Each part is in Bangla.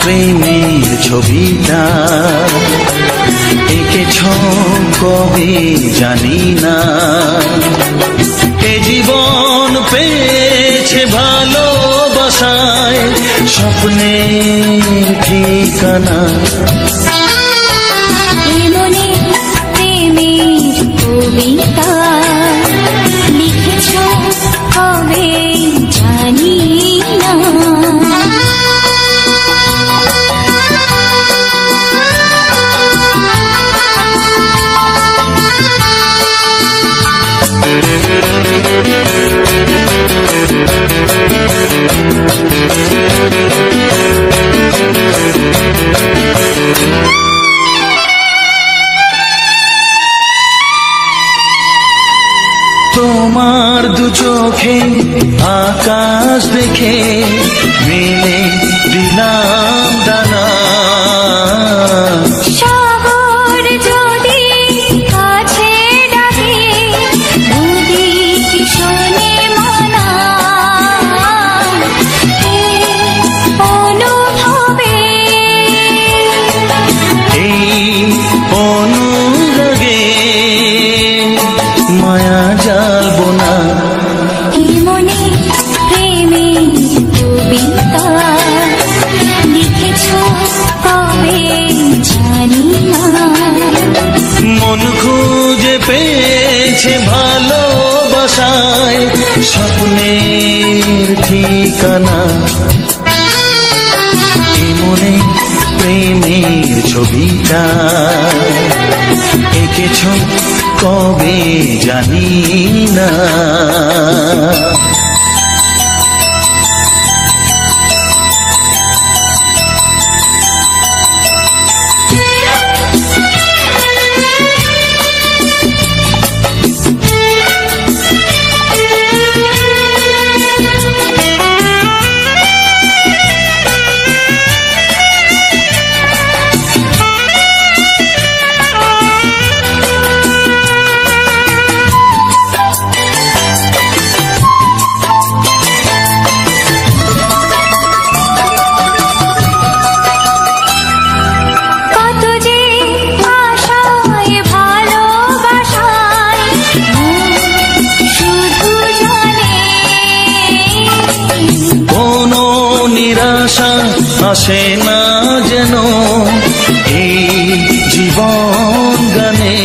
প্রেমের ছবিটা এঁকেছ কবে জানি না, এ জীবন পেয়েছে ভালোবাসায় স্বপ্নের ঠিকানা। মনে প্রেমের কবিতা লিখেছ কবে জানি না, তোমার দু চোখে আকাশ দেখে মেলে দিলাম ডানা। সাগর যদি কাছে ডাকে নদী কি শোনে মানা, অনুভবে এই অনুরাগে মায়া জ্বালবো না। মনে প্রেমের কবিতা লিখেছ কবে জানি না, মন খুঁজে পেয়েছে ভালোবাসায় স্বপ্নের ঠিকানা। মনে প্রেমের ছবিটা এঁকেছ কবে জানি না। আসে না যেন এই জীবন গানে,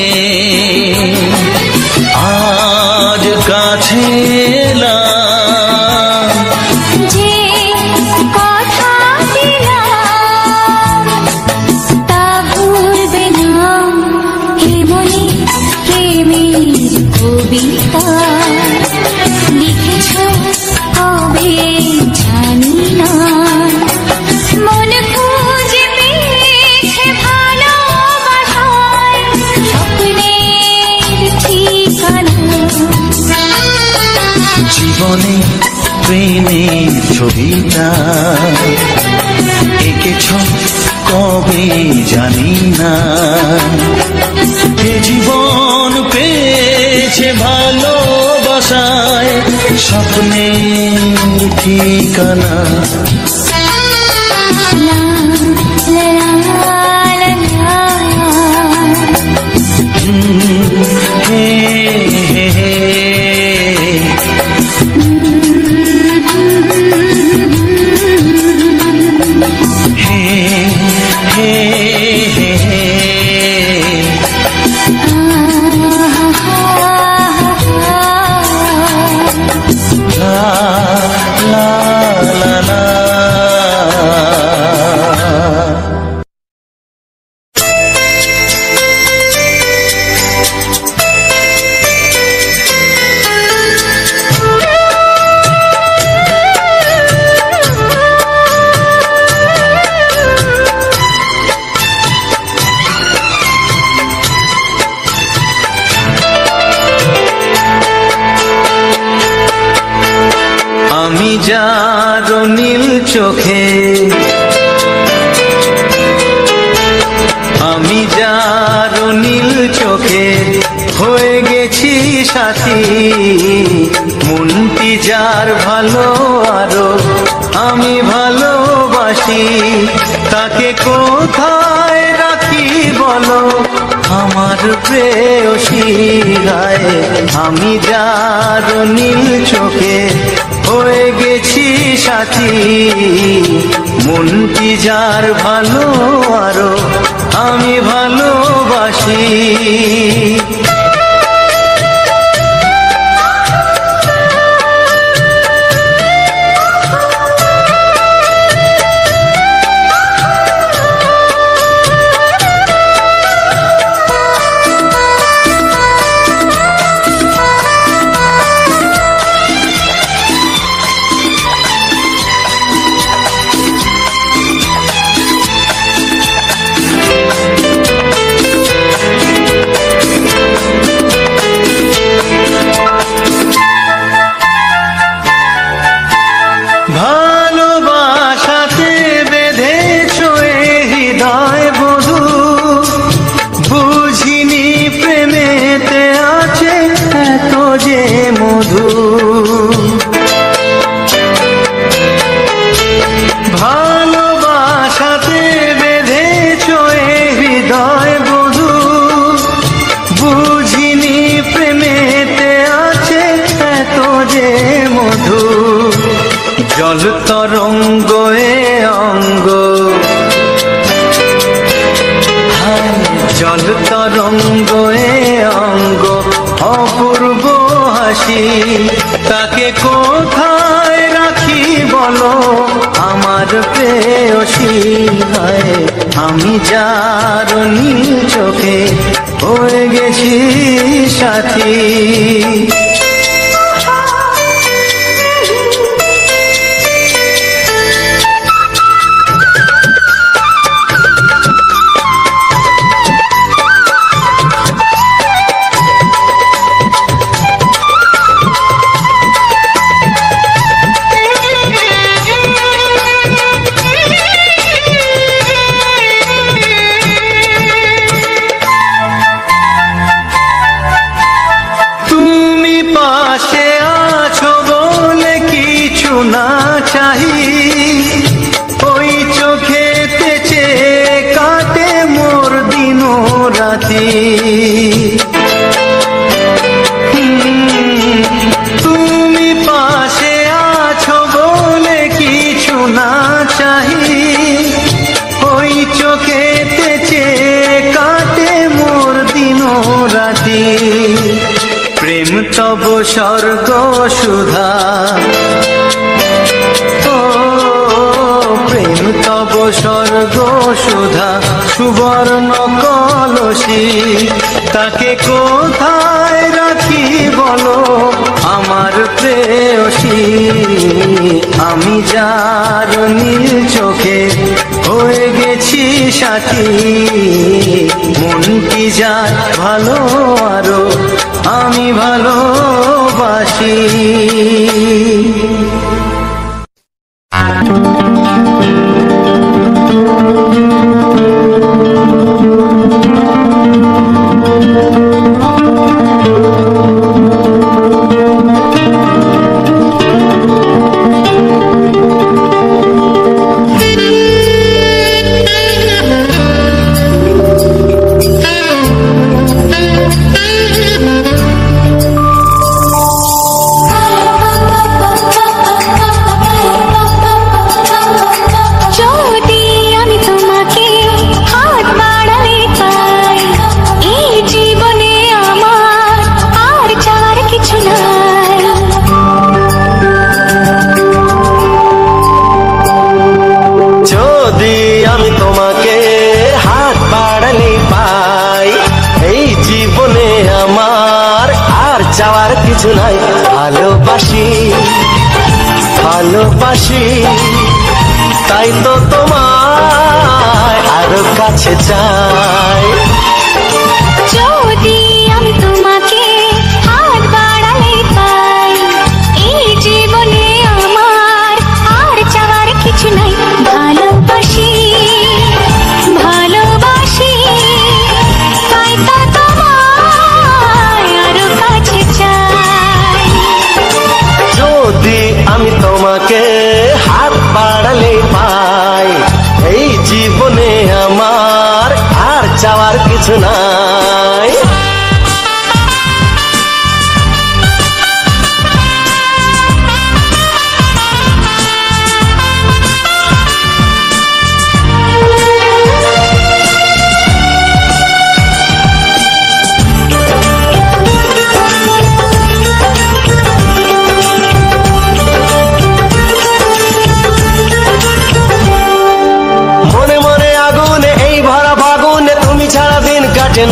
আজ কাছে এলাম যে কথা দিলাম তা ভুলবে না। হে মনে প্রেমের কবিতা লিখেছ কবে জানি না, মন খুঁজে পেয়েছে ভালোবাসায় স্বপ্নের ঠিকানা। জীবনে প্রেমের ছবিটা এঁকেছ কবে জানি না, এ জীবন পেয়েছে ভালোবাসায় স্বপ্নের ঠিকানা। La la la la. যার নীল চোখে, আমি যার নীল চোখে হয়ে গেছি সাথী, মনটি যার ভালো আরো আমি ভালোবাসি, তাকে কোথায় রাখি বলো আমার প্রেয়সী গায়ে। আমি যার নীল চোখে হয়ে গেছি সাথী, মনটি যার ভালো আরো আমি ভালোবাসি। ভালোবাসাতে বেঁধেছ এ হৃদয় বধূ, বুঝিনি প্রেমেতে আছে এত যে মধু। ভালোবাসাতে বেঁধেছ এ হৃদয় বধূ, বুঝিনি প্রেমেতে আছে এত যে মধু। জল তরঙ্গ এ অঙ্গ, জল তরঙ্গ এ অঙ্গ অপূর্ব হাসি, তাকে কোথায় রাখি বলো আমার প্রেয়সী গায়ে। আমি যার নীল চোখে হয়ে গেছি সাথী। পাশে আছো বলে কিছু না চাহি, ওই চোখেতে চেয়ে কাটে মোর দিন রাতি। তুমি পাশে আছো বলে কিছু না চাহি, ওই চোখেতে চেয়ে কাটে মোর দিন রাতি। প্রেম তব স্বর্গ সুধা, ও প্রেম তব স্বর্গ সুধা সুবর্ণ কলসী, তাকে কোথায় রাখি বলো আমার প্রেয়সী। আমি যার নীল চোখে হয়ে গেছি সাথী, মনটি যার ভালো আরো আমি ভালোবাসি। চাওয়ার কিছু নাই, ভালোবাসি ভালোবাসি, তাই তো তোমায় আরো কাছে চাই। যদি আমি তোমাকে হাত বাড়ালে পাই, এই জীবনে আমার কিছু নাই।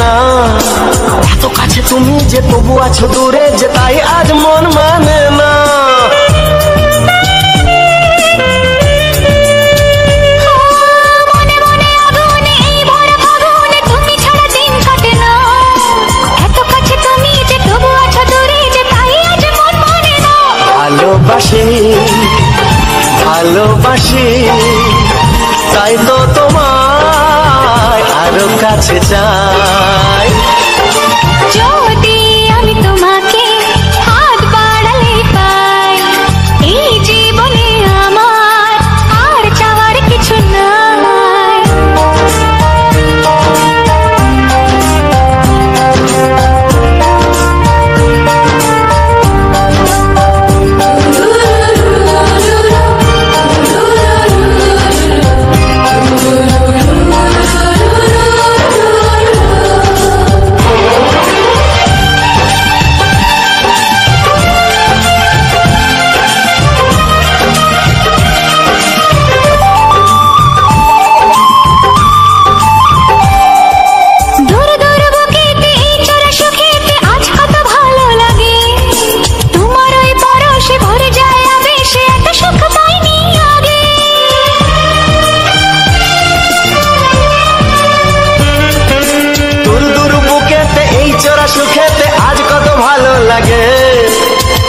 না এত কাছে তুমি যে তবু আছো দূরে যে তাই আজ মন মানে না। ভালোবাসি ভালোবাসি তাই তো তোমায় আরো কাছে চাই। যদি আমি তোমাকে হাত বাড়ালে পাই এই জীবনে আমার আর চাওয়ার কিছু নাই। সুখেতে আজ কত ভালো লাগে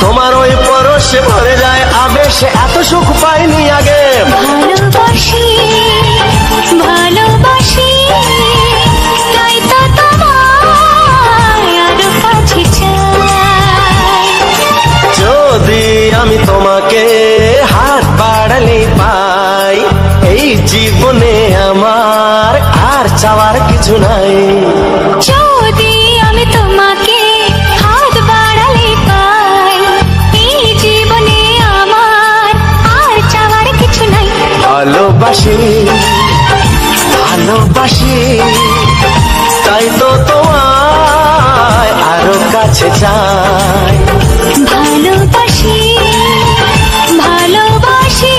তোমার ওই পরশে ভরে যায় আবেশে এত সুখ পাইনি আগে। ভালোবাসি ভালোবাসি তাই তো তোমায় আরো কাছে চাই। যদি আমি তোমাকে হাত বাড়ালে পাই এই জীবনে আমার আর চাওয়ার কিছু নাই। যদি আমি তোমাকে হাত বাড়ালে পাই এই জীবনে আমার আর চাওয়ার কিছু নাই। ভালোবাসি ভালোবাসি তাই তো তোমায় আরো কাছে চাই। ভালোবাসি ভালোবাসি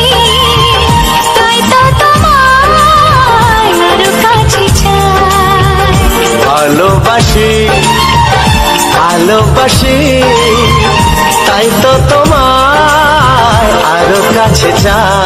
তাই তো তোমায় আরো কাছে চাই। ভালোবাসি ভালোবাসি তাই তো তোমায় আরো কাছে চাই।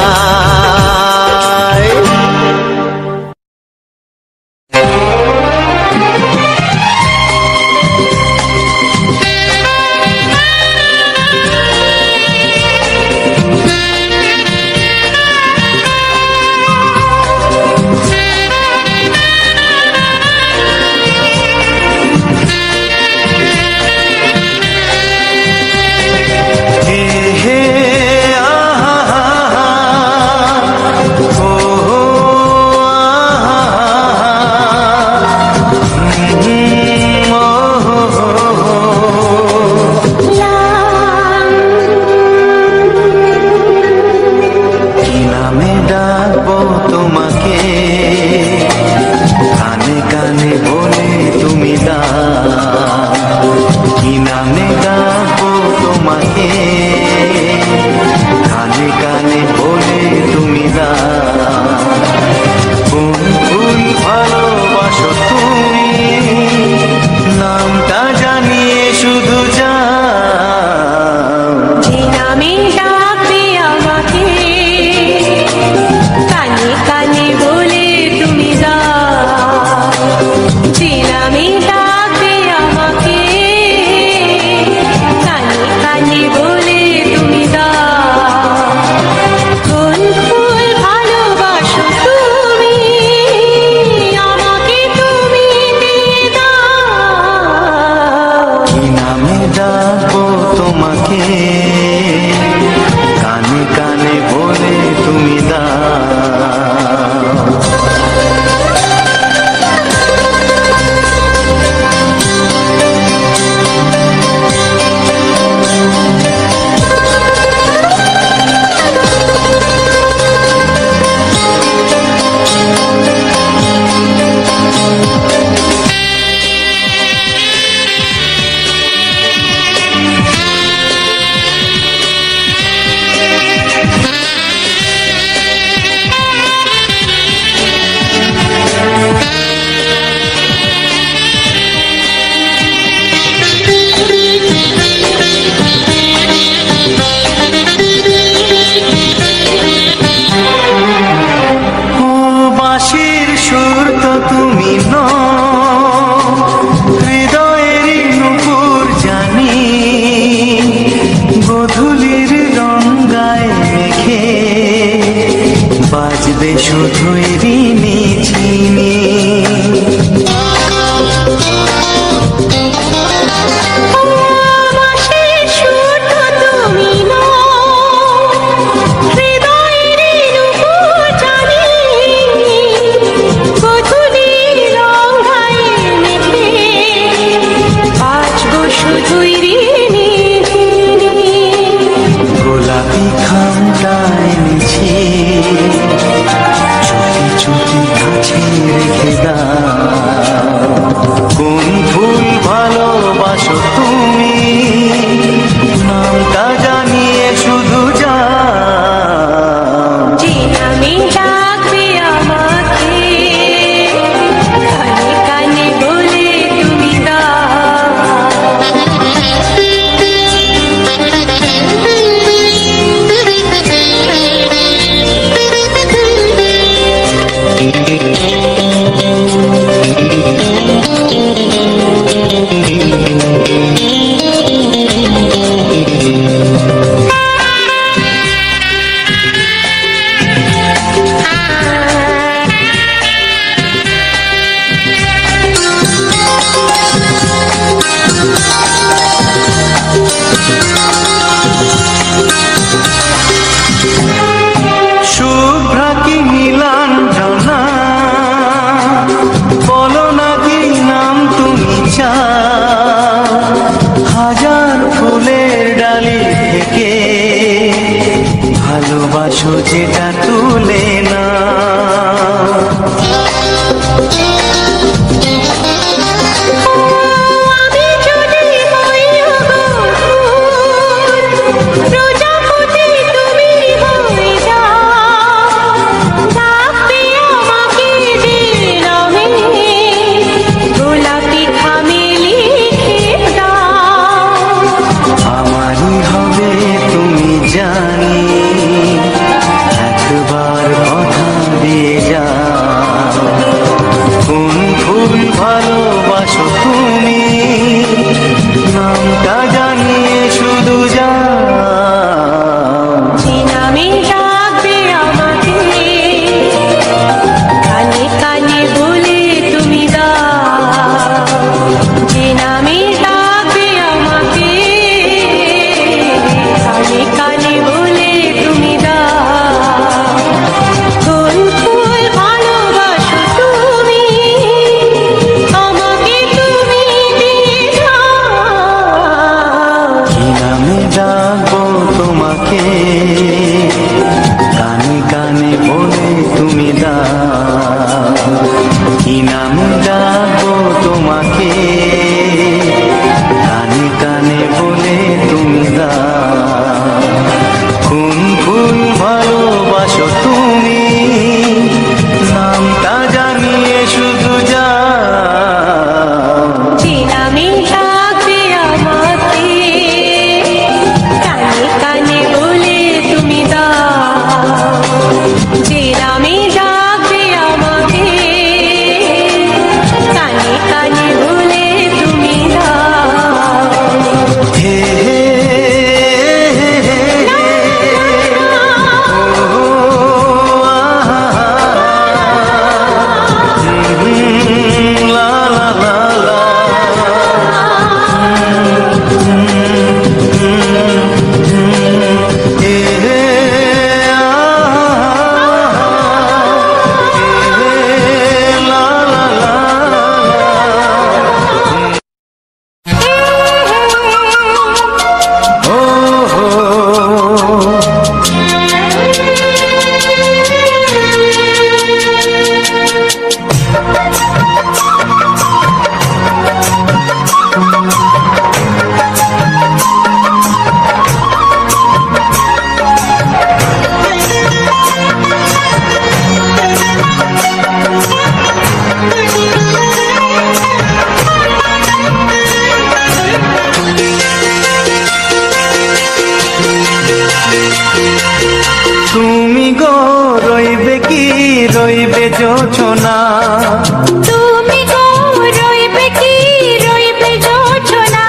শুধুই ঋণী চিনি। গোলাপি খামটা এনেছি, চুপি চুপি কাছে রেখে দাও। কোন ফুল ভালোবাসো তুমি, নামটা জানিয়ে শুধু যাও। যে নামে ডাকবে আমাকে, কানে কানে বলে তুমি শুভ্রা কি নীলাঞ্জনা, বলো না কি নাম তুমি চাও। হাজার ফুলের ডালি থেকে ভালোবাসো যেটা তুলে না। আমারই হবে তুমি জানি, একবার কথা দিয়ে যাও। কোন ফুল ভালোবাসো তুমি, নামটা জানিয়ে শুধু যাও। যে নামে ডাকবে আমাকে, কানে কানে বলে তুমি দাও। যে নামে ডাকবে আমাকে, কানে কানে বলে তুমি দাও। কোন ফুল ভালোবাসো তুমি, আমাকে তুমি দিয়ে যাও। কি নামে ডাকবো তোমাকে, কানে কানে বলে তুমি দাও। কি নামে ডাকবো তোমাকে, কানে কানে বলে তুমি দাও। কোন ফুল ভালোবাসো তুমি, নামটা জানিয়ে শুধু যাও। যে নামে ডাকবে আমাকে, কানে কানে বলে তুমি দাও। যে নামে ডাকবে আমাকে, কানে কানে বলে তুমি দাও। হে হে হে হে ও আহা, লা লা লা লা। হে হে লা লা লা। ও হো তুমি গো রইবে কি, রইবে জোছনা। তুমি গো রইবে কি, রইবে জোছনা।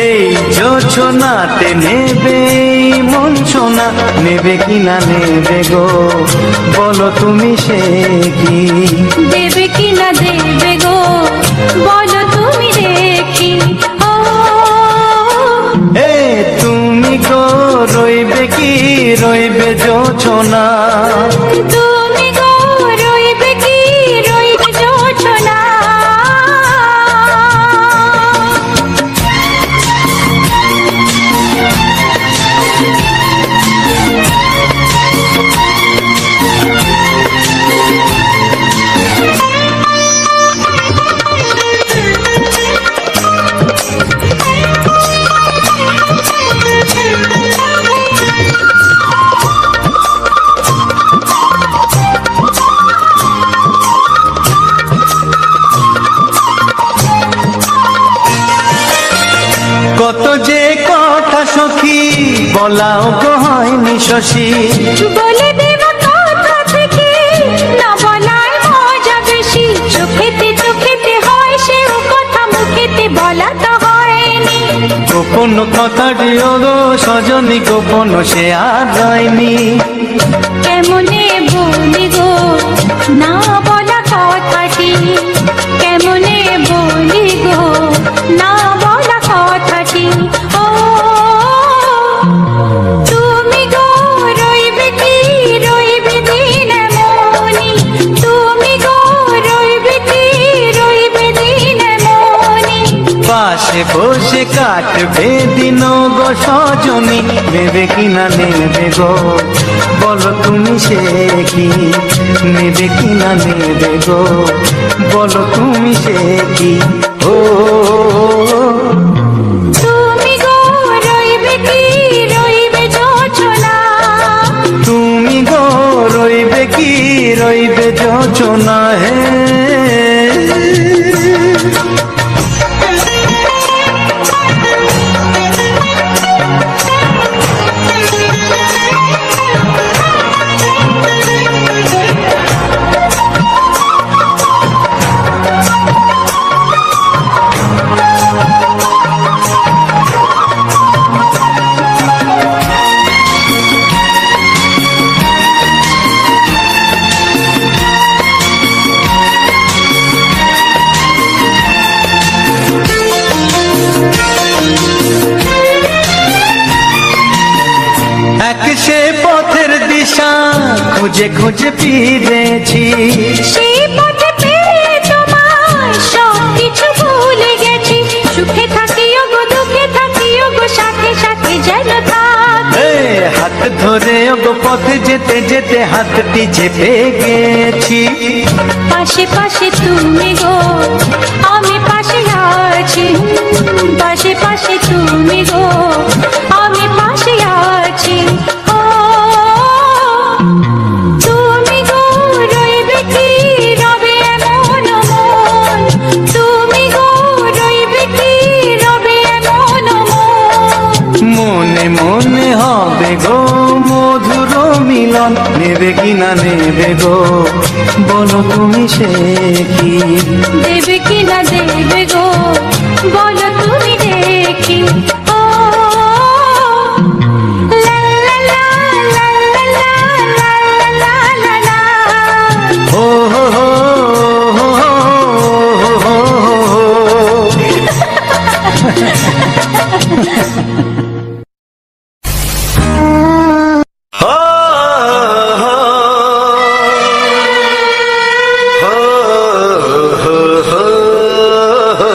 এই জোছনাতে নেবে জীবন সোনা, নেবে কি না নেবে গো, বলো তুমি সে কি? দেবে কি না দেবে গো, বলো তুমি দেখি। ও এ তুমি গো রইবে কি রইবে জোছনা, তুমি গো রইবে কি রইবে জোছনা। কত যে কথা সখী বলাও গো হয়নি শশী, বলে দেব কথা থেকে না বলার মজা বেশি। চোখেতে হয় সেও কথা, মুখেতে বলা তো হয়নি। গোপন কথাটি গো সজনী, গোপন সে আর রয়নি। কেমনে বলি গো না বলা কথাটি, কেমনে বলি গো না বলা কথাটি। ও তুমি গো রইবে কি রইবে দিন মনি, তুমি গো রইবে কি রইবে দিন মনি। পাশে বসে কাটবে দিন গো সজনী, নেবে কি না নেবে গো, বলো তুমি সে কি? নেবে কি না নেবে গো, বলো তুমি সে কি? ও তুমি গো রইবে কি রইবে জোছনা, তুমি গো রইবে কি রইবে যোচনা। হে এক সে পথের দিশা খুঁজে খুঁজে ফিরেছি, সেই পথে পেয়ে তোমায় সব কিছু ভুলে গেছি। সুখে থাকিও গো দুঃখে থাকিও গো, সাথে সাথে যেন থাক। এ হাত ধরে গো পথে যেতে যেতে হাতটি চেপে গেছি। পাশে পাশে তুমি গো আমি পাশে আছি, পাশে পাশে তুমি গো আমি পাশে আছি। ও তুমি গো রইবে কি রবে এমন মন, তুমি গো রইবে কি রবে এমন মন। মনে মনে হবে গো মধুর মিলন, নেবে কি না নেবে গো, বলো তুমি সে কি? দেবে কি না দেবে গো, বলো তুমি দেখি। ও লা লা লা লা লা লা লা লা লা লা। ও হো হো হো হো হো হো। ও হো হো হো হো।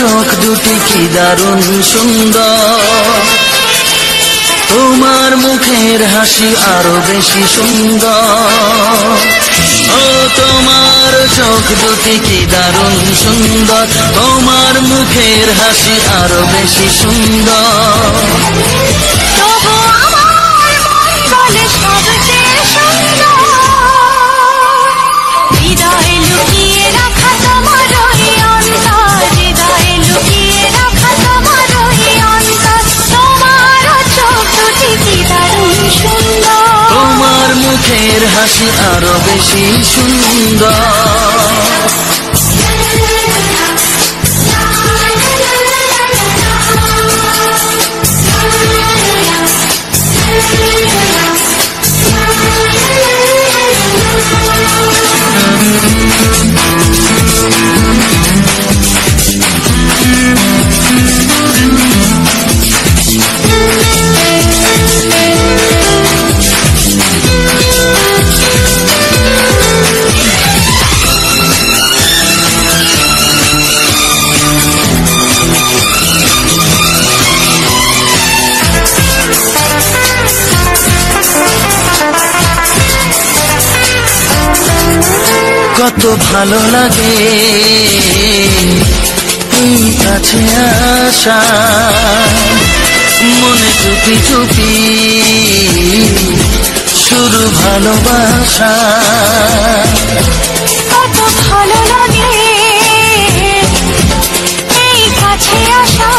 চোখ দুটি কি দারুণ সুন্দর, তোমার মুখের হাসি আরো বেশি সুন্দর। ও তোমার চোখ দুটি কি দারুণ সুন্দর, তোমার মুখের হাসি আরো বেশি সুন্দর। তবু আমার মন বলে সবচেয়ে সুন্দর, হৃদয়ে লুকিয়ে রাখা তোমার ওই অন্তর, হৃদয়ে লুকিয়ে রাখা তোমার ওই অন্তর। তোমার চোখ দুটি কি দারুণ সুন্দর, তোমার মুখের হাসি আরো বেশি সুন্দর। কত ভালো লাগে এই কাছে আসা, মনে চুপি চুপি শুরু ভালোবাসা। কত ভালো লাগে এই কাছে আসা,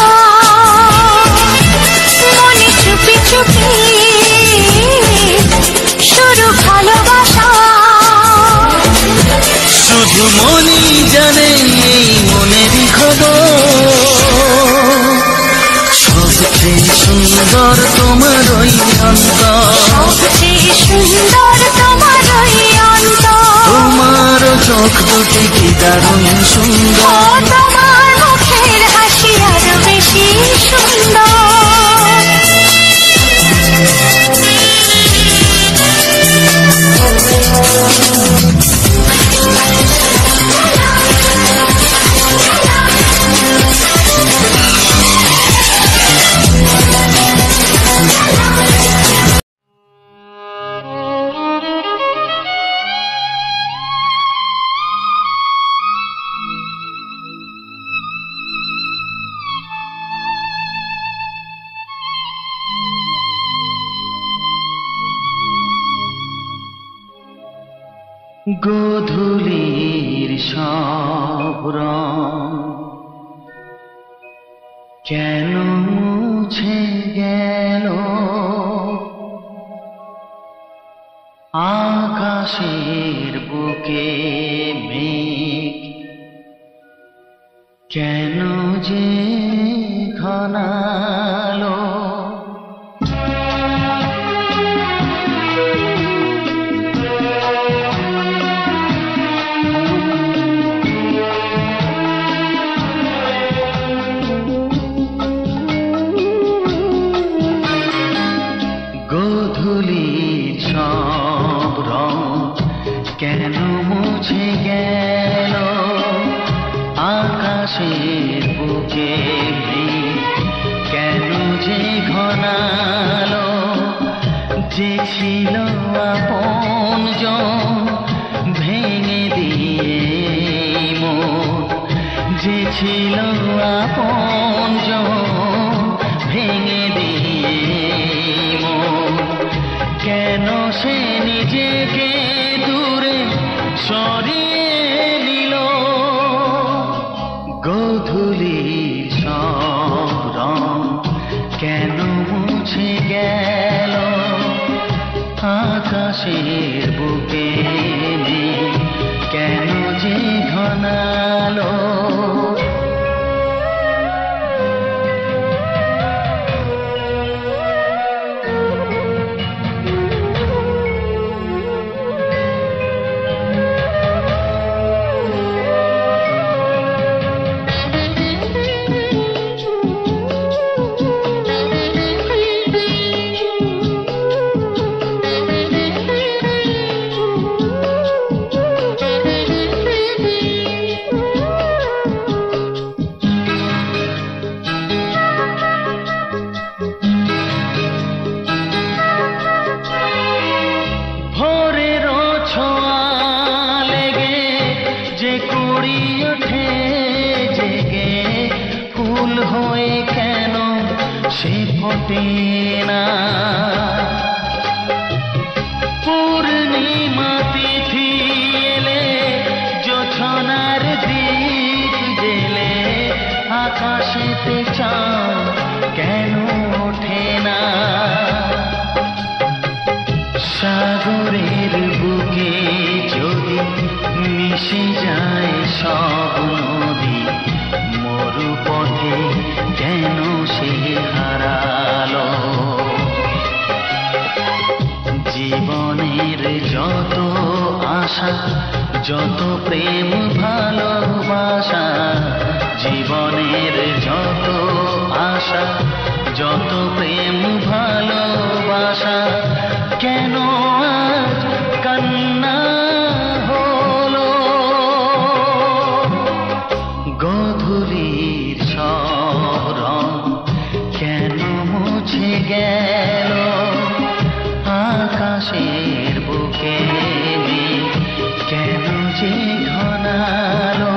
মনে চুপি চুপি শুরু ভালোবাসা। শুধু মনই জানে এই মনেরই খবর, সবচেয়ে সুন্দর তোমার ওই অন্তর, সবচেয়ে সুন্দর তোমার ওই অন্তর। তোমার চোখ দুটি কি দারুণ ও সুন্দর। তোমার মুখের হাসি আরো বেশি সুন্দর। গোধূলির সব রং কেন মুছে গেল, আকাশের বুকে মেঘ কেন যে ঘনালো। গোধূলির সব রং কেন মুছে গেল, আকাশের বুকে মেঘ কেন যে ঘনালো। যে ছিল আপনজন ভেঙে দিয়ে মন, যে ছিল আপনজন ভেঙে দিয়ে মন, কেন সে নিজেকে দূরে সরিয়ে নিল। গোধূলির সব রং কেন মুছে গেল, আকাশের বুকে মেঘ কেন যে ঘনালো। সে ফোটে না। পূর্ণিমা তিথি এলে জোছনার দীপ জেলে আকাশেতে চাঁদ কেন ওঠে না? সাগরের বুকে যদি মিশে যায় সব নদী, মরু পথে কেন সে হারালো? জীবনের যত আশা, যত প্রেম ভালোবাসা, জীবনের যত আশা, যত প্রেম ভালোবাসা, কেন আজ কান্না হলো? গোধূলির স্মরণ কেন মুছে গেল? আকাশের বুকে কেন যে ঘনালো?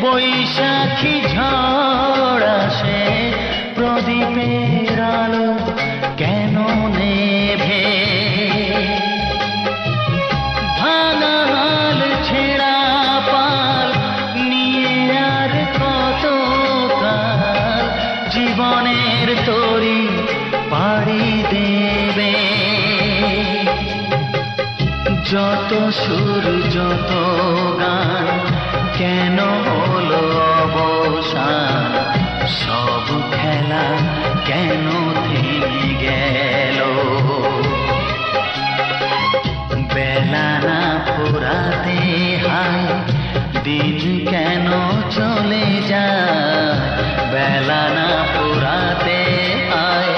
বৈশাখী ঝড় আসে, প্রদীপের আলো কেন নেভে? ভাঙা হাল ছেঁড়া পাল নিয়ে আর কত কাল জীবনের তরি পাড়ি দেবে? যত সুর যত গান কেন হলো অবসান? সব খেলা কেন থেমে গেল? বেলা না ফুরাতে হায় দিন কেন চলে যায়? বেলা না ফুরাতে হায়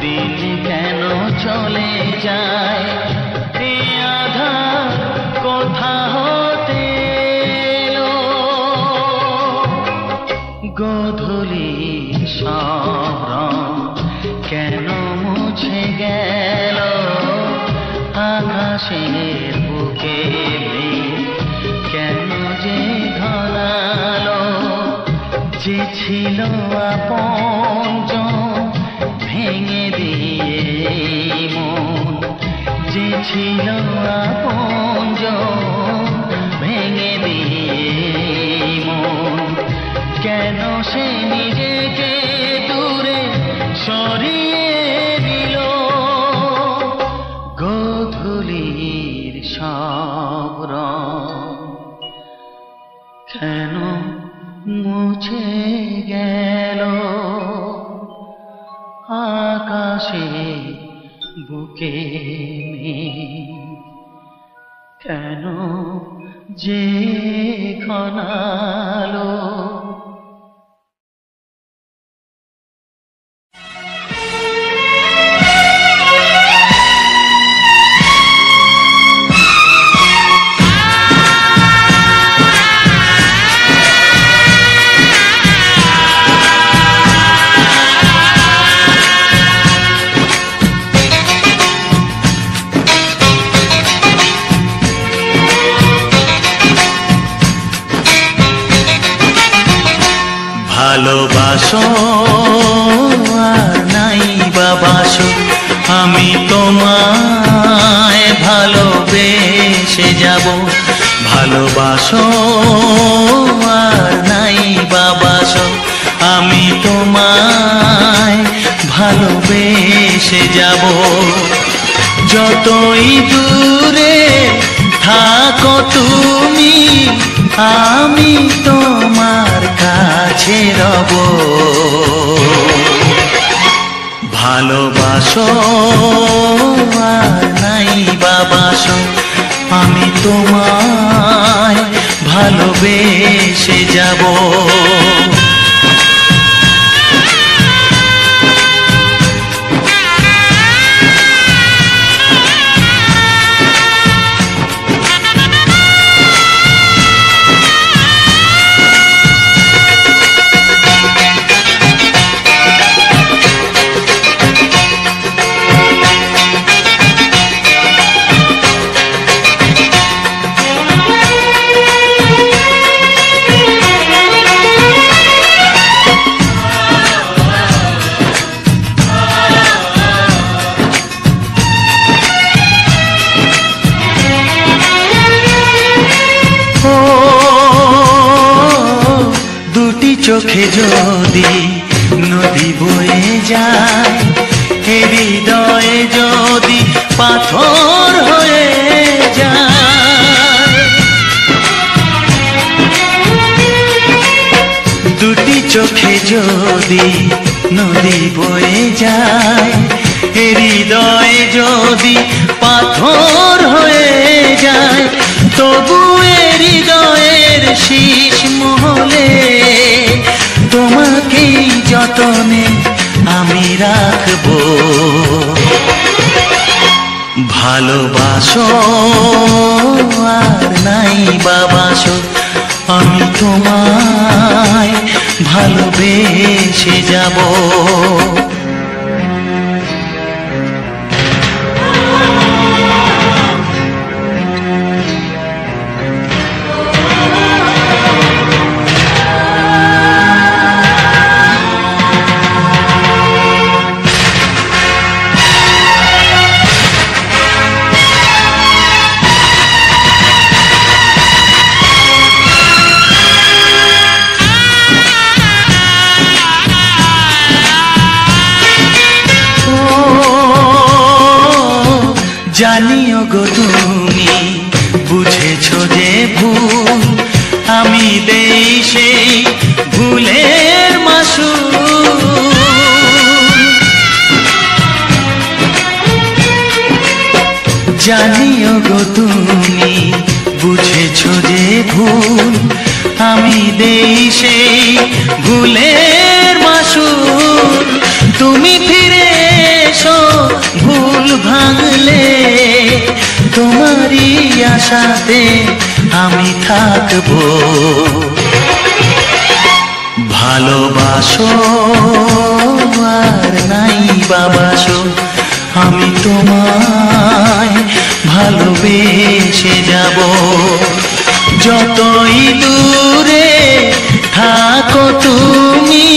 দিন কেন চলে যায়? এই আধার কোথা হতে এলো? গোধূলির স্মরণ কেন মুছে গেল? আকাশের বুকে কেন যে ঘনালো? যে ছিল আপনজন ভেঙে দিয়ে মন, যে ছিল আপনজন ভেঙে দিয়ে মন, কেন সে নিজেকে দূরে সরিয়ে দিল? গোধূলির স্মরণ কেন মুছে গেল? আকাশে বুকে কেন যে ঘনালো? ভালোবাসো আর নাই বাবাসো, আমি তোমায় ভালোবেসে যাব। ভালোবাসো আর নাই বাবাসো, আমি তোমায় ভালোবেসে যাব। যতই দূরে থাকো তুমি, আমি তোমার কাছে রব। ভালোবাসো আর নাই বাবাসো, আমি তোমায় ভালোবেসে যাব। চোখে যদি নদী বয়ে যায়, হৃদয়ে যদি পাথর হয়ে যায়, দুটি চোখে যদি নদী বয়ে যায়, হৃদয়ে যদি পাথর হয়ে যায়, তবু হৃদয়ের শীষ মহলে তোমাকেই যতনে আমি রাখবো। ভালোবাসো আর নাই বাবাসো, আমি তোমায় ভালোবেসে যাব। জানিও গো তুমি বুঝেছো যে ভুল, আমি দেই সেই ভুলের মাসুল। জানিও গো তুমি বুঝেছো যে ভুল, আমি দেই সেই ভুলের মাসুল। তুমি ফিরে এসো ভুল ভাঙলে, তোমারই আশাতে আমি থাকবো। ভালোবাসো আর নাই বাবাসো, আমি তোমায় ভালোবেসে যাব। যতই দূরে থাকো তুমি,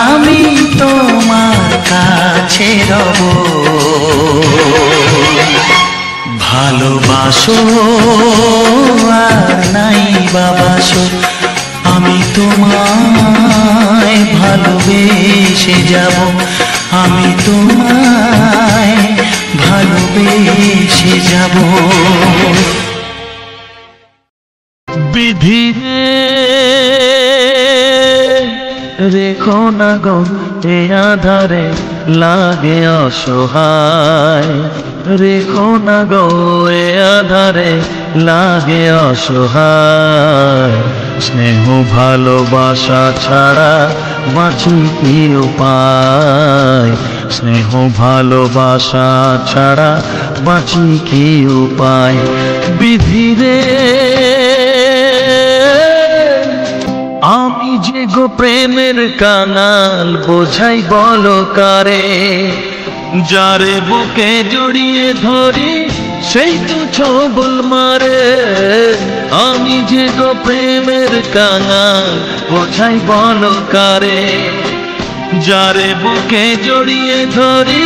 আমি তোমার কাছে রব। ভালোবাসো আর নাই বাবাসো, আমি তোমায় ভালোবেসে যাব। আমি তোমায় ভালোবেসে যাব। বিধি রেখো না গো এ আধারে লাগে অসহায়, রেখো না গো এ আধারে লাগে অসহায়। স্নেহ ভালোবাসা ছাড়া বাঁচি কি উপায়, স্নেহ ভালোবাসা ছাড়া বাঁচি কি উপায়। বিধিরে আমি যে গো প্রেমের কাঙাল, বোঝাই বলো কারে, যারে বুকে জড়িয়ে ধরি সেই তো ছবল মারে। আমি যে গো প্রেমের কাঙাল, বোঝাই বলো কারে, যারে বুকে জড়িয়ে ধরি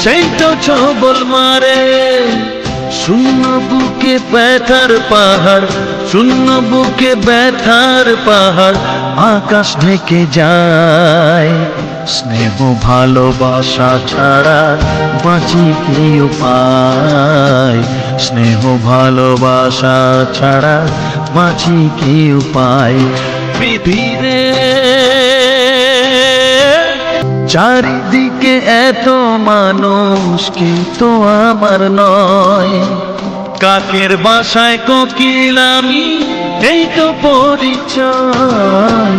সেই তো ছবল মারে। শূন্য বুকে ব্যথার পাহাড়, শূন্য বুকে ব্যথার পাহাড়, আকাশ ঢেকে যায়। স্নেহ ভালোবাসা ছাড়া বাঁচি কি উপায়, স্নেহ ভালোবাসা ছাড়া বাঁচি কি উপায়। পৃথিবীরে চারিদিকে এত মানুষ, কিন্তু আমার নয়। কাকের বাসায় কোকিল আমি, এই তো পরিচয়।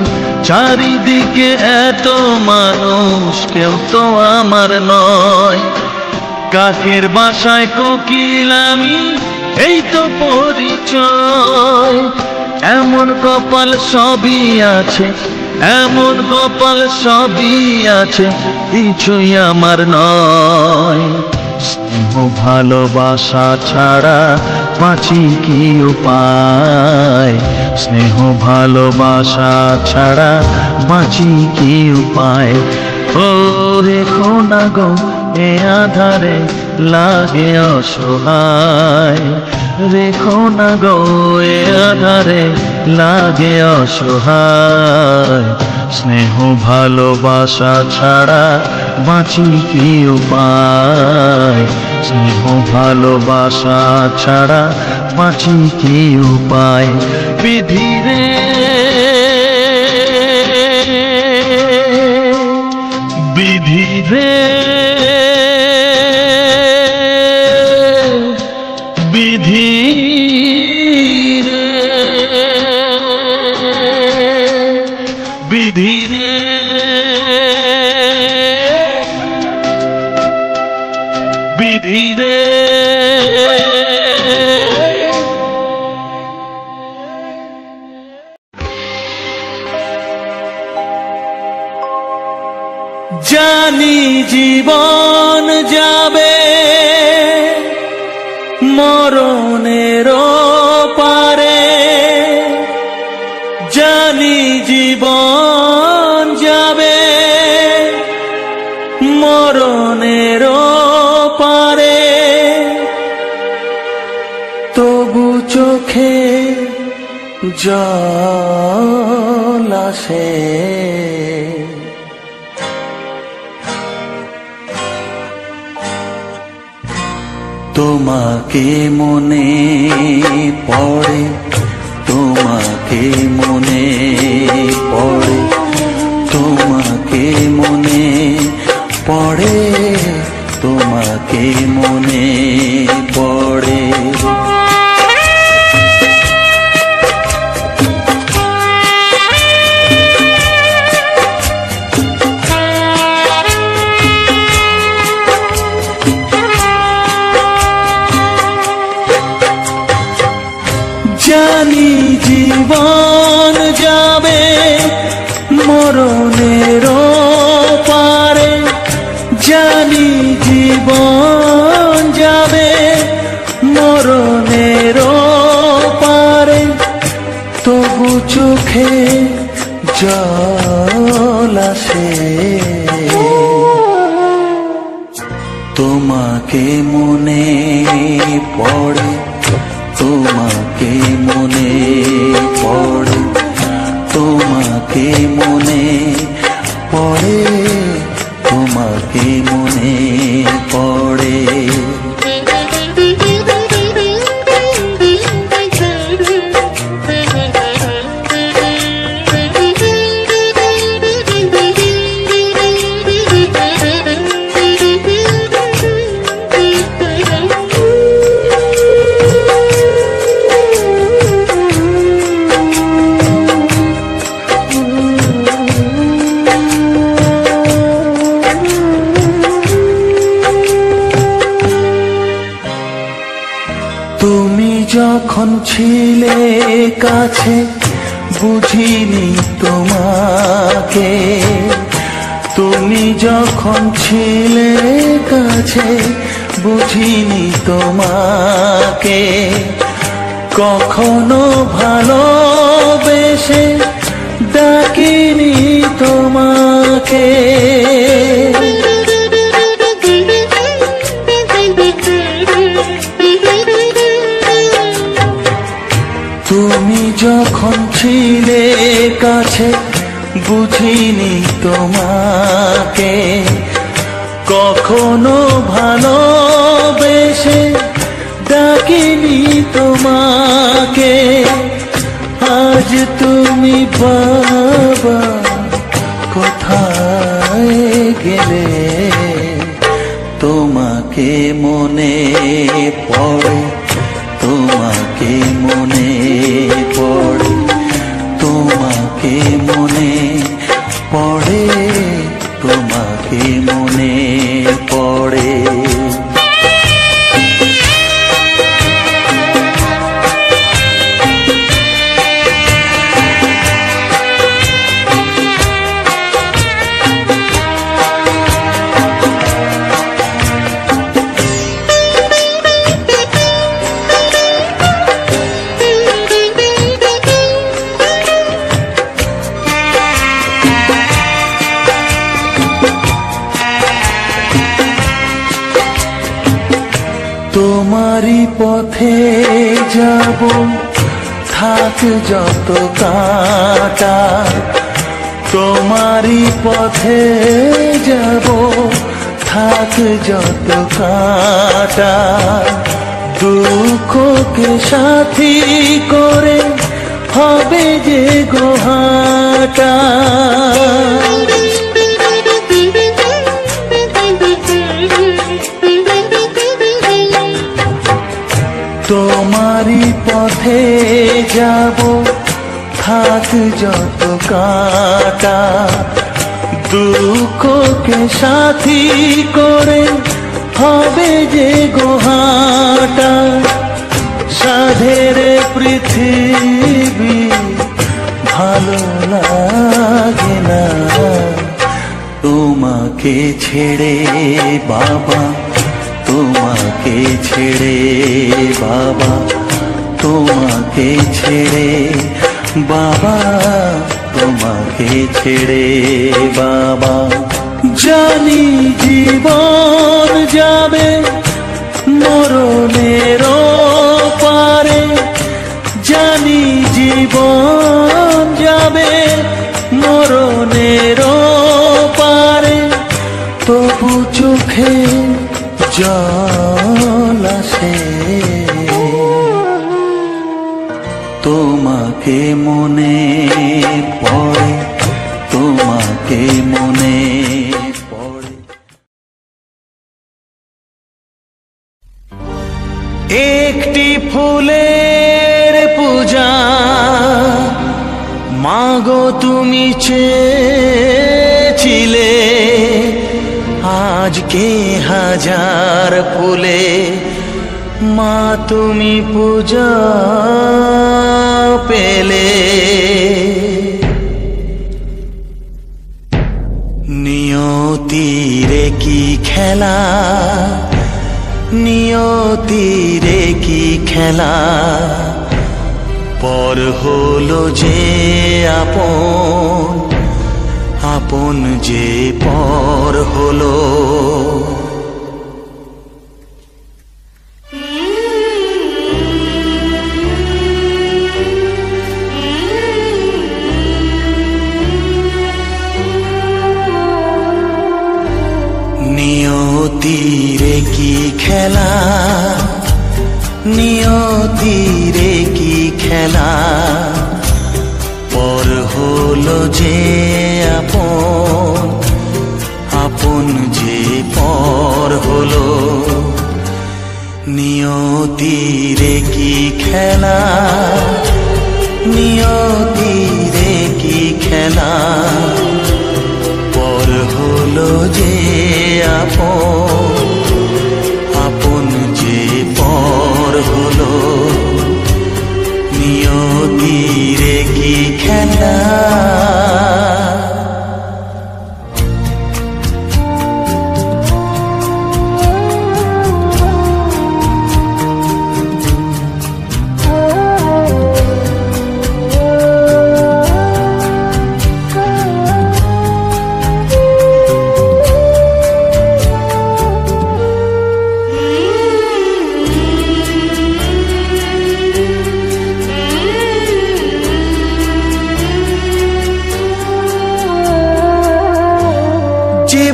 চারিদিকে এত মানুষ, কেউ তো আমার নয়। কাকের বাসায় কোকিল আমি, এই তো পরিচয়। এমন কপাল সবই আছে, এমন কপাল সবই আছে, কিছুই আমার নয়। স্নেহ ভালোবাসা ছাড়া বাঁচি কি উপায়? স্নেহ ভালোবাসা ছাড়া বাঁচি কি উপায়? ও রেখো না গো এ আধারে লাগে অসহায়, রেখো না গো এ আধারে লাগে অসহায়। স্নেহ ভালোবাসা ছাড়া বাঁচি কি উপায়? স্নেহ ভালোবাসা ছাড়া বাঁচি কি উপায়? বিধি রে বিধি রে বিধি রে বিধি রে বিধি রে। জানি জীবন যাবে মরণের পারে, জানি জীবন যাবে মরণের পারে, তবু চোখে জল আসে। তোমাকে মনে পড়ে, তোমাকে মনে পড়ে, তোমাকে মনে পড়ে, তোমাকে মনে পড়ে। জানি জীবন যাবে মরণের পারে, জানি জীবন যাবে মরণের পারে, তবু চোখে জল আসে। তোমাকে মনে পড়ে, তোমাকে মনে পড়ে, তোমাকে মনে পড়ে, তোমাকে মনে পড়ে। তুমি যখন ছিলে কাছে বুঝিনি তোমাকে, তুমি যখন ছিলে কাছে বুঝিনি তোমাকে, কখনো ভালোবেসে ডাকিনি তোমাকে। তুমি যখন ছিলে কাছে বুঝিনি তোমাকে, কখনো ভালোবেসে ডাকিনি তোমাকে। আজ তুমি বাবা কোথায় গেলে, তোমাকে মনে পড়ে, তোমাকে মনে পড়ে। মনে পড়ে, তোমাকে মনে পড়ে। তোমারই পথে যাব, থাক যত কাঁটা, তোমারই পথে যাব, থাক যত কাঁটা, দুঃখকে সাথী করে হবে যে গোহাটা। তোমারই পথে যাব, থাক যত কাঁটা, দুঃখকে সাথী করে হবে যে গোহাটা। সাধের পৃথিবী ভালো লাগে না তোমাকে ছেড়ে বাবা, তোমাকে ছেড়ে বাবা, তোমাকে ছেড়ে বাবা, তোমাকে ছেড়ে বাবা। জানি জীবন যাবে মরণের পারে, জানি জীবন যাবে মরণের পারে, তবু চোখে জল আসে তোমাকে মনে পড়ে, তোমাকে মনে পড়ে। একটি ফুলের পূজা মাগো তুমি চেয়েছিলে, আজকে হাজার ফুলে মা তুমি পূজা পেলে। নিয়তিরে কি খেলা, নিয়তিরে কি খেলা, পর হলো যে আপন, আপন যে পর হলো। নিয়তিরে কি খেলা, নিয়তিরে কি খেলা, পর হলো যে আপন, আপন যে পর হলো। নিয়তিরে কি খেলা, নিয়তিরে কি খেলা, পর হলো যে আপন, আপন যে পর হলো। নিয়তিরে কি খেলা।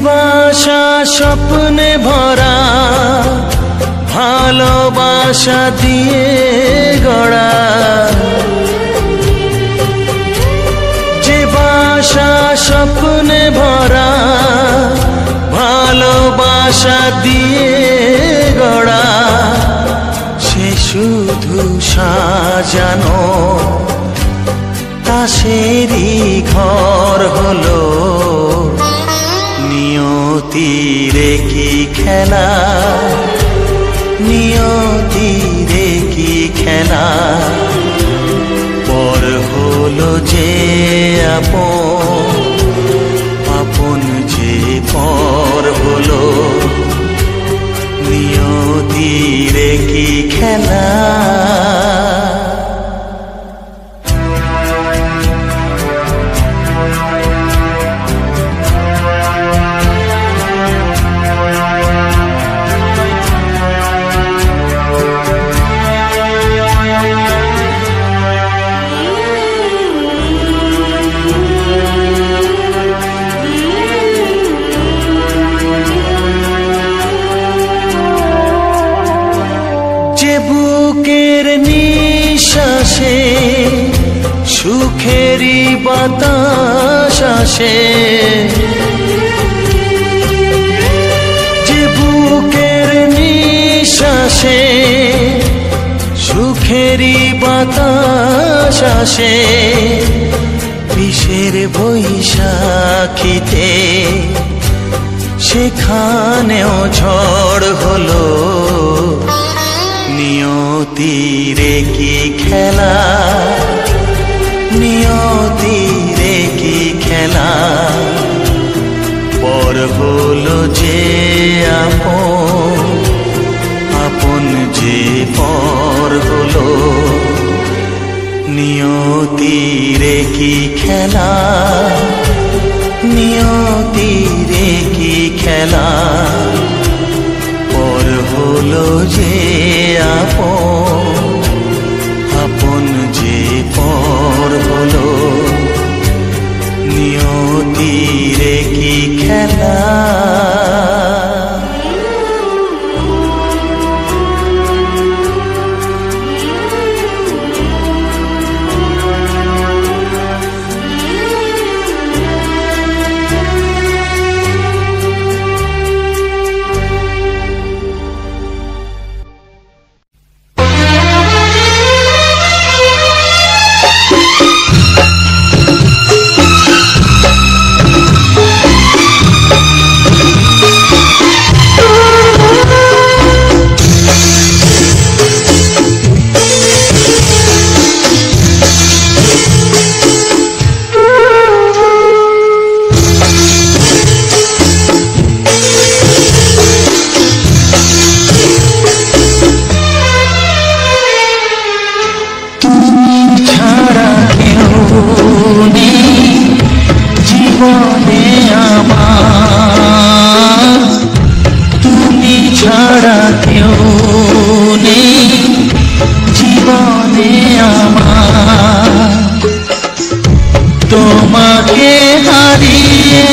বাসা স্বপ্নে ভরা, ভালোবাসা দিয়ে গড়া, যে বাসা স্বপ্নে ভরা, ভালোবাসা দিয়ে গড়া, সে শুধু সাজানো, তা আকাশেরই ঘর হলো নিয়তিরে কি খেলা, নিয়তিরে কি খেলা, পর হলো যে আপন, আপন যে পর হলো, নিয়তিরে কি খেলা। বুকের নিঃশ্বাসে সুখেরই বাতাস আসে, যে বুকের নিঃশ্বাসে সুখেরই বাতাস আসে, বিষের বৈশাখীতে সেখানেও ঝড় হলো, নিয়তিরে কি খেলা, নিয়তিরে কি খেলা, পর হলো যে আপন, আপন যে পর হলো, নিয়তিরে কি খেলা, নিয়তিরে কি খেলা, পর হলো যে আপন, আপন যে পর হলো, নিয়তিরে কি খেলা। তোমাকে হারিয়ে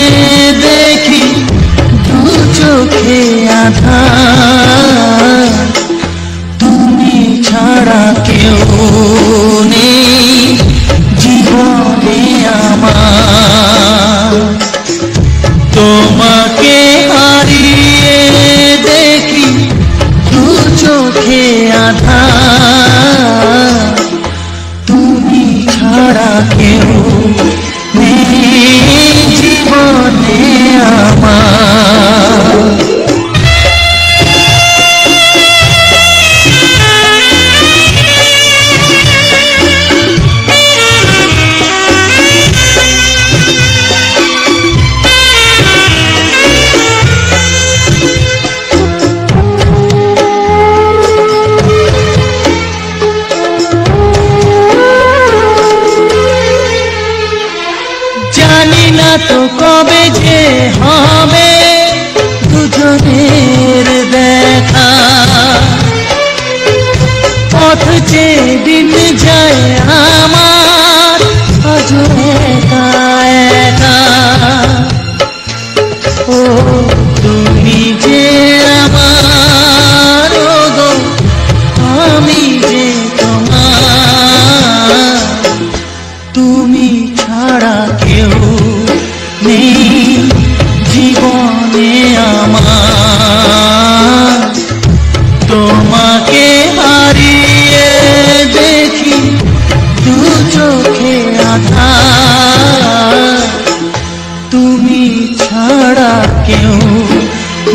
দেখি দু চোখে আঁধার, তুমি ছাড়া কেউ নেই জীবনে আমার। তোমাকে হারিয়ে দেখি দু চোখে আঁধার, তুমি ছাড়া কেউ জীবনে আমার। জানি না তো কবে যে হবে দুজনের দেখা, পথ যে দিন যায় আমার আজও একা একা। ও তুমি যে আমার, গো আমি যে তোমার, তুমি ছাড়া কেউ নেই জীবনে আমার। তোমাকে হারিয়ে কেউ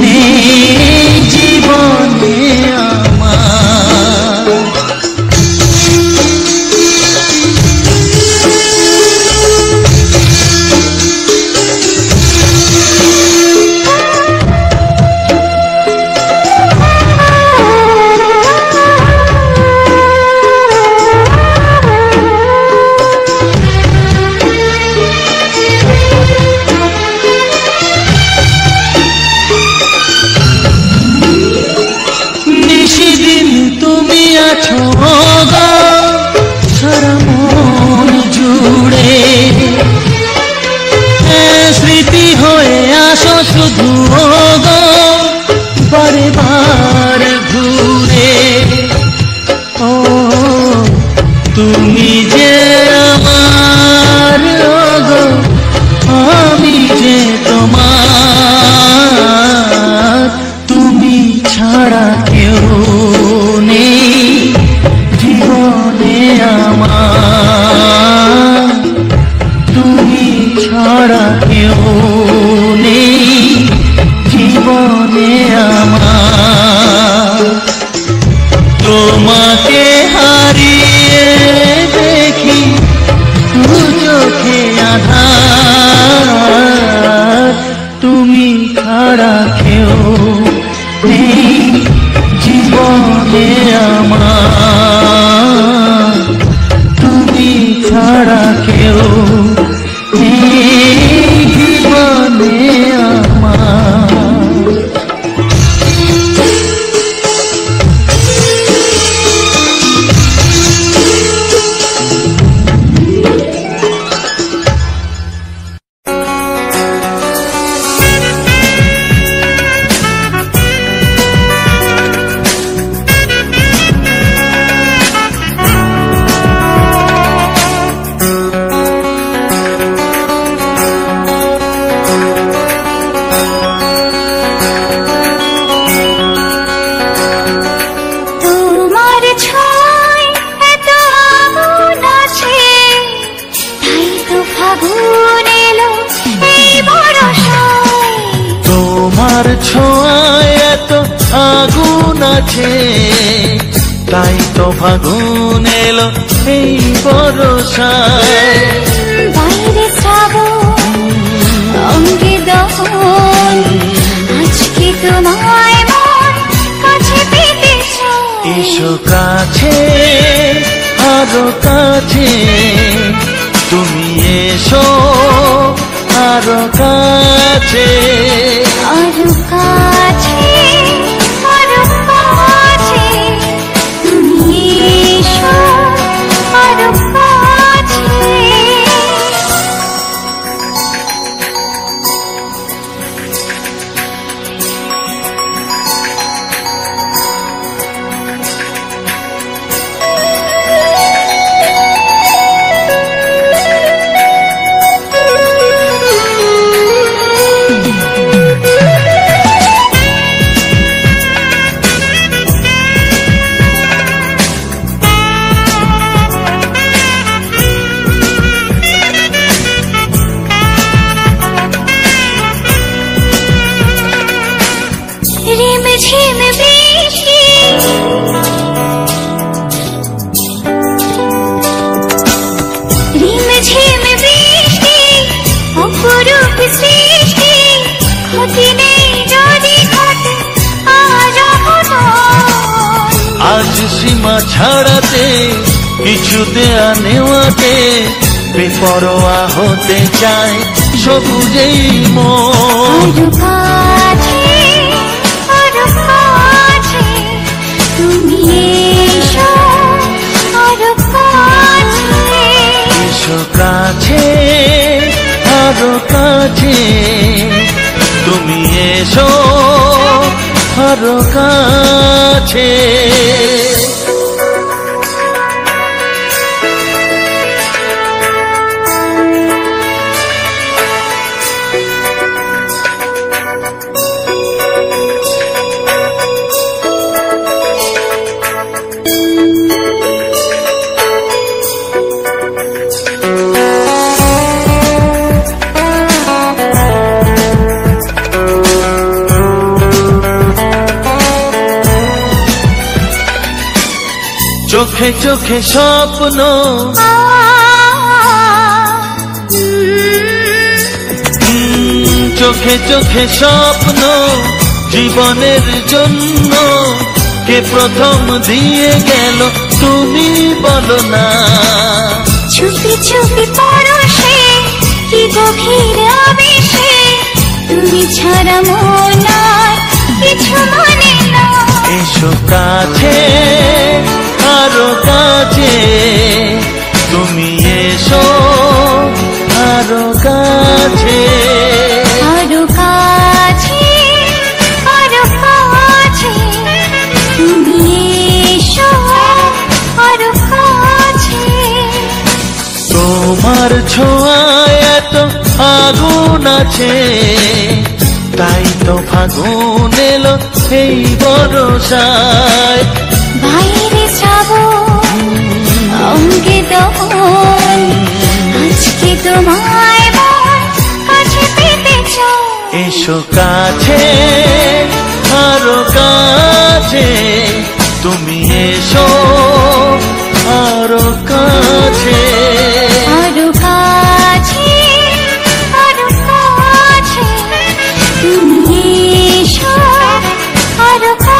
নেই জীবনে আমার। সারা মন জুড়ে স্মৃতি হয়ে আসো শুধু গো বারে বার ঘুরে। ও তুমি যে আমার গো আমি যে তোমার, তুমি ছাড়া কেউ নেই জীবনে আমার, তুমি ছাড়া কেউ নেই জীবনে আমার। তোমাকে হারিয়ে দেখি দু চোখে আঁধার, তুমি ছাড়া কেউ নেই জীবনে আমার, তুমি ছাড়া কেউ নেই জীবনে আমার। ছোঁয়ায় এত আগুন আছে, তাই তো ফাগুন এলো এই বরষায়। বাইরে শ্রাবণ অঙ্গে দহন, আজকে তোমায় মন কাছে পেতে চায়। এসো কাছে আরো কাছে, তুমি এসো আরো কাছে, আরো কাছে আরো কাছে, তুমি এসো আরো কাছে। আজ সীমা ছাড়াতে কিছু দেয়া নেওয়াতে বেপরোয়া হতে চায় সবুজেই মন। তুমি এসো আরো কাছে, এসো কাছে আরো কাছে, তুমি এসো আরো কাছে। চোখে চোখে স্বপ্ন চোখে চোখে স্বপ্ন জীবনের জন্য কে প্রথম দিয়ে গেল তুমি বলো না। চুপি চুপি পরশে কি গভীর আবেশে তুমি ছাড়া মন আর কিছু মানে না। এসো কাছে আরো কাছে তুমি এসো আরো কাছে আরো কাছে আরো কাছে তুমি এসো আরো কাছে। তোমার ছোঁয়ায় এত আগুন আছে তাই তো ফাগুন এলো এই বরসায়। বাইরে যাবো অঙ্গে দহন আজকে তোমায় মন কাছে পেতে চাও। এসো কাছে আরো কাছে তুমি এসো আরো কাছে আরো কাছে আরো কাছে তুমি এসো আরো কাছে।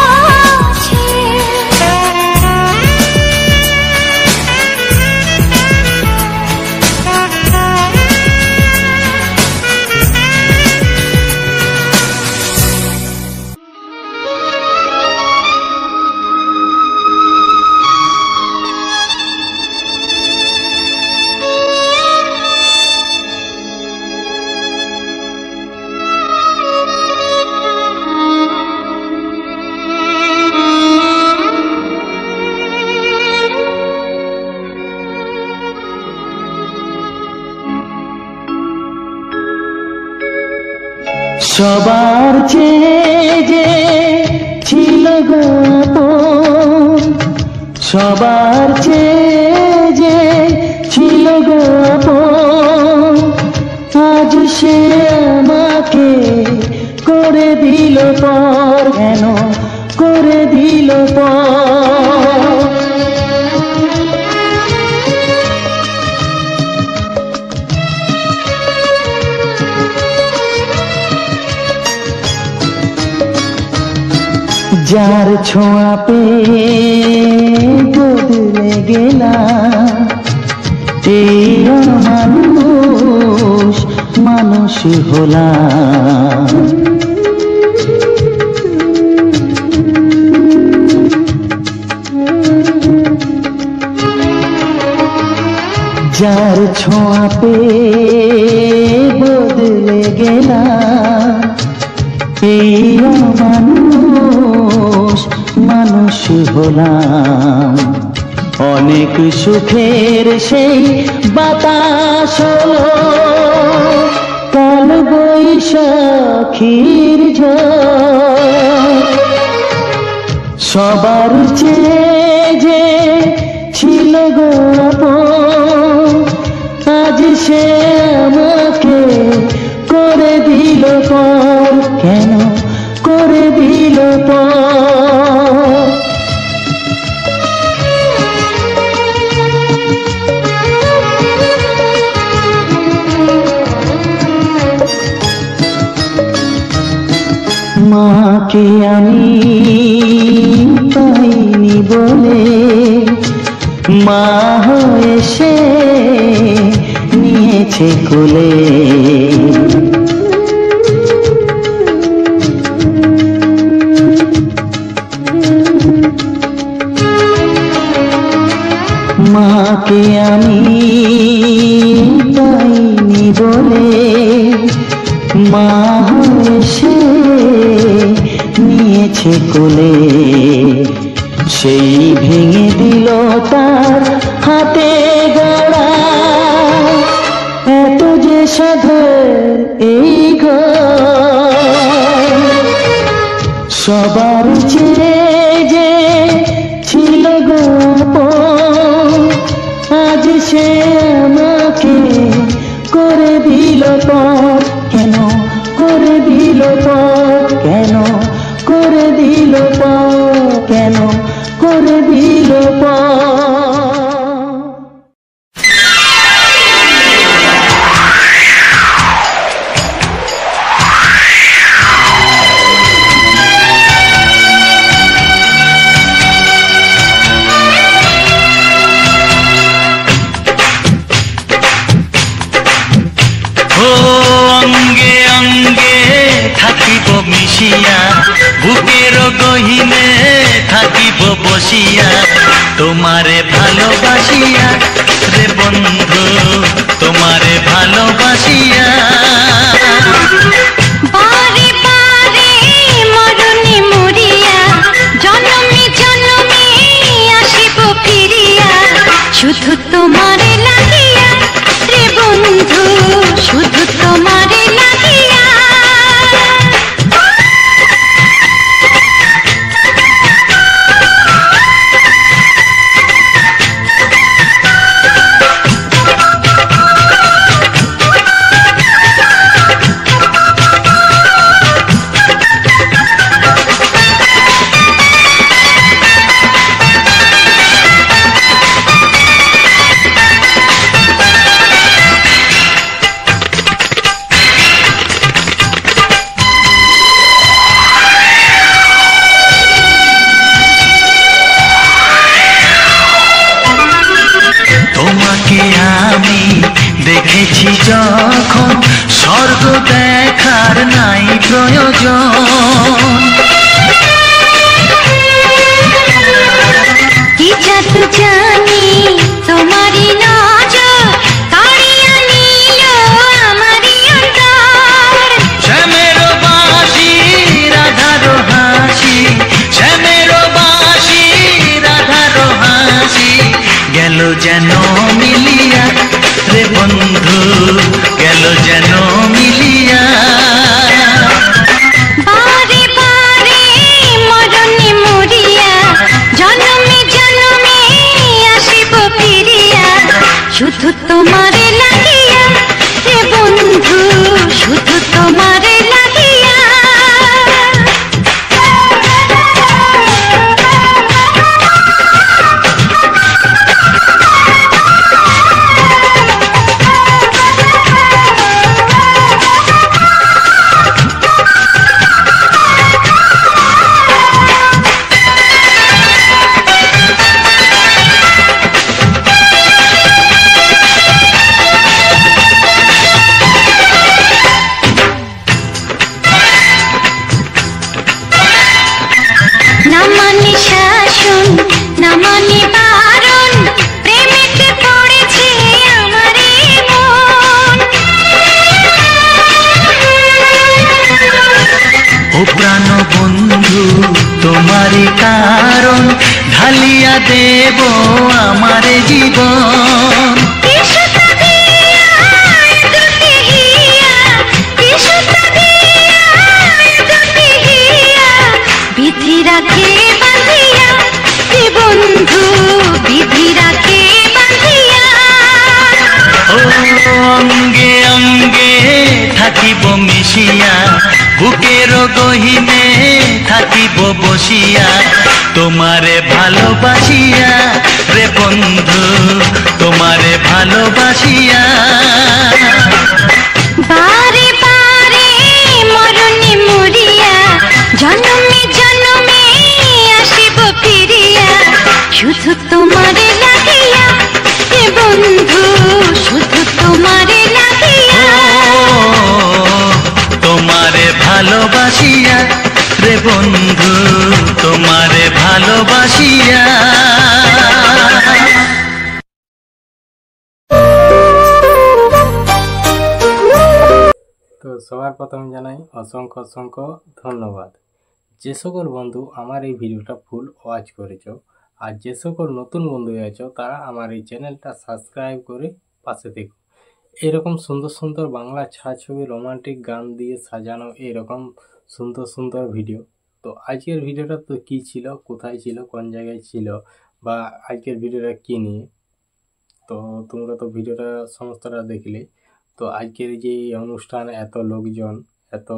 সবার চেয়ে যে ছিল গো আপন, সবার চেয়ে যে ছিল গো আপন, আজ সে আমাকে করে দিল পর, কেন করে দিল পর। যার ছোঁয়া পেয়ে বদলে গেলাম, এই মানুষ মানুষ হলাম। যার ছোঁয়া পেয়ে বদলে গেলাম, এই মানুষ মানুষ হলাম। অনেক সুখের সেই বাতাস হলো কাল বৈশাখীর ঝড়। সবার চেয়ে যে ছিল গো আপন, আজ সে আমাকে করে দিল পর, কেন করে দিল পর। মাকে আমি পাইনি বলে মা হয়ে সে নিয়েছে কোলে। মাকে আমি পাইনি বলে মা হয়ে সে নিয়েছে কোলে। সেই ভেঙে দিল তার হাতে গড়া, এত যে সাধের এই ঘর। সবার চেয়ে যে ছিল গো আপন, আজ সে আমাকে করে দিল পর, কেন করে দিল পর, কেন করে দিল পর, কেন করে দিল পর। মিশিয়া বুকের গহিনে থাকিব বসিয়া তোমারে ভালোবাসিয়া রে বন্ধু তোমারে ভালোবাসিয়া বারে বারে মরণে মরিয়া জনমে জনমে আসিব ফিরিয়া শুধু তোমারে লাগিয়া রে বন্ধু শুধু তোমারে লাগিয়া তোমাকে আমি দেখেছি যখন স্বর্গ দেখার নাই প্রয়োজন কি জাদু জানি তোমারই নজর কাড়িয়া নিল আমারই অন্তর শ্যামের বাঁশি রাধার হাসি শ্যামের বাঁশি রাধার হাসি গেল যেন মিলিয়া রে বন্ধু গেল যেন মিলিয়া বারে বারে মরণে মরিয়া জনমে জনমে আসিব ফিরিয়া শুধু তোমারে লাগিয়া রে বন্ধু শুধু তোমারে লাগিয়া না মানে শাসন না মানে বারণ প্রেমেতে পড়েছে আমারে মন ও প্রাণ বন্ধু তোমারই কারণ ঢালিয়া দেব আমার জীবন কিসুতা দিয়া দুটি হিয়া কিসুতা দিয়া দুটি হিয়া বিধি রাখে বাঁধিয়া হে বন্ধু বিধি রাখে বাঁধিয়া ও অঙ্গে অঙ্গে থাকিব মিশিয়া বুকের গহিনে থাকিব বসিয়া তোমারে ভালোবাসিয়া রে বন্ধু তোমারে ভালোবাসিয়া বারে বারে মরণে মরিয়া জনমে জনমে আসিব ফিরিয়া শুধু তোমারে লাগিয়া হে বন্ধু শুধু তোমারে লাগিয়া তোমারে ভালোবাসিয়া রে বন্ধু তোমারে ভালোবাসিয়া তো সবার প্রথমে জানাই অসংখ্য অসংখ্য ধন্যবাদ। যে সকল বন্ধু আমার এই ভিডিওটা ফুল ওয়াচ করেছো আর যে সকল নতুন বন্ধু আছো তারা আমার এই চ্যানেলটা সাবস্ক্রাইব করে পাশে থেকো। এরকম সুন্দর সুন্দর বাংলা ছায়াছবি রোমান্টিক গান দিয়ে সাজানো এরকম সুন্দর সুন্দর ভিডিও। তো আজকের ভিডিওটা তো কী ছিল, কোথায় ছিল, কোন জায়গায় ছিল বা আজকের ভিডিওটা কী নিয়ে, তো তোমরা তো ভিডিওটা সমস্তটা দেখলে। তো আজকের যে অনুষ্ঠান, এত লোকজন, এত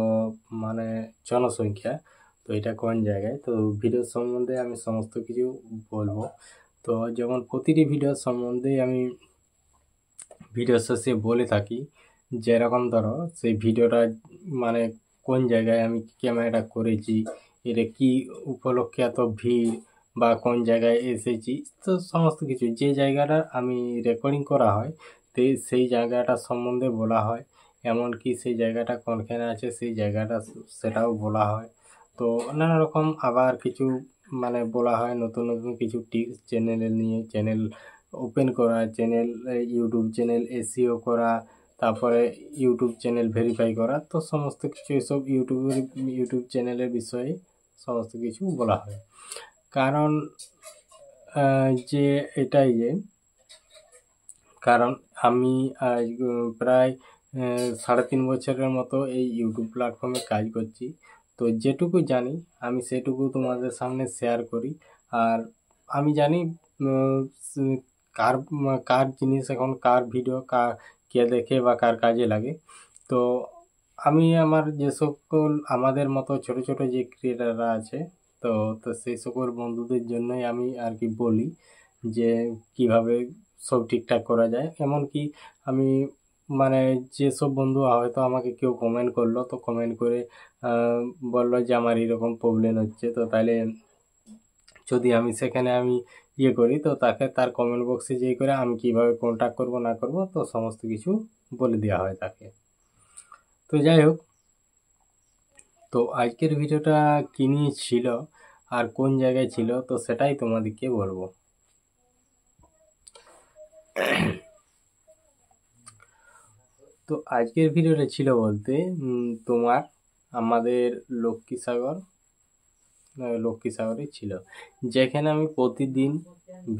মানে জনসংখ্যা, তো এটা কোন জায়গায়, তো ভিডিও সম্বন্ধে আমি সমস্ত কিছু বলবো। তো যেমন প্রতিটি ভিডিও সম্বন্ধে আমি ভিডিও শেষে বলে থাকি, যেরকম ধরো সেই ভিডিওটা মানে কোন জায়গায় আমি ক্যামেরাটা করেছি, এটা কি উপলক্ষে এত ভিড় বা কোন জায়গায় এসেছি, তো সমস্ত কিছু যে জায়গাটা আমি রেকর্ডিং করা হয় তো সেই জায়গাটা সম্বন্ধে বলা হয় এমনকি সেই জায়গাটা কোনখানে আছে সেই জায়গাটা সেটাও বলা হয়। তো নানা রকম আবার কিছু মানে বলা হয়, নতুন নতুন কিছু টিপস চ্যানেলের নিয়ে, চ্যানেল ওপেন করা, চ্যানেল ইউটিউব চ্যানেল এসইও করা, তারপরে ইউটিউব চ্যানেল ভেরিফাই করা। তো সমস্ত কিছু এসব ইউটিউব চ্যানেলের বিষয়ে সমস্ত কিছু বলা হয়। কারণ যে এটাই যে কারণ আমি আজ প্রায় 3.5 বছরের মতো এই ইউটিউব প্ল্যাটফর্মে কাজ করছি। তো যেটুকু জানি আমি সেটুকু তোমাদের সামনে শেয়ার করি। আর আমি জানি উম, স- কার কার জিনিস এখন কার ভিডিও কে দেখে বা কার কাজে লাগে। তো আমি আমার যে সকল আমাদের মতো ছোট ছোট যে ক্রিয়েটাররা আছে, তো তো সেই সকল বন্ধুদের জন্যই আমি আর কি বলি যে কিভাবে সব ঠিকঠাক করা যায়। এমনকি আমি মানে যেসব বন্ধু হয়তো আমাকে কেউ কমেন্ট করলো, তো কমেন্ট করে আহ, বললো যে আমার এরকম প্রবলেম হচ্ছে, তো তাহলে যদি আমি সেখানে আমি ইয়ে করি, তো তাকে তার কমেন্ট বক্সে যেয়ে করে আমি কিভাবে কন্ট্যাক্ট করব না করব, তো সমস্ত কিছু বলে দেওয়া হয় তাকে। তো যাই হোক, তো আজকের ভিডিওটা কি নিয়ে ছিল আর কোন জায়গায় ছিল, তো সেটাই তোমাদেরকে বলবো। তো আজকের ভিডিওটা ছিল বলতে তোমার আমাদের লক্ষ্মীসাগরে ছিল, যেখানে আমি প্রতিদিন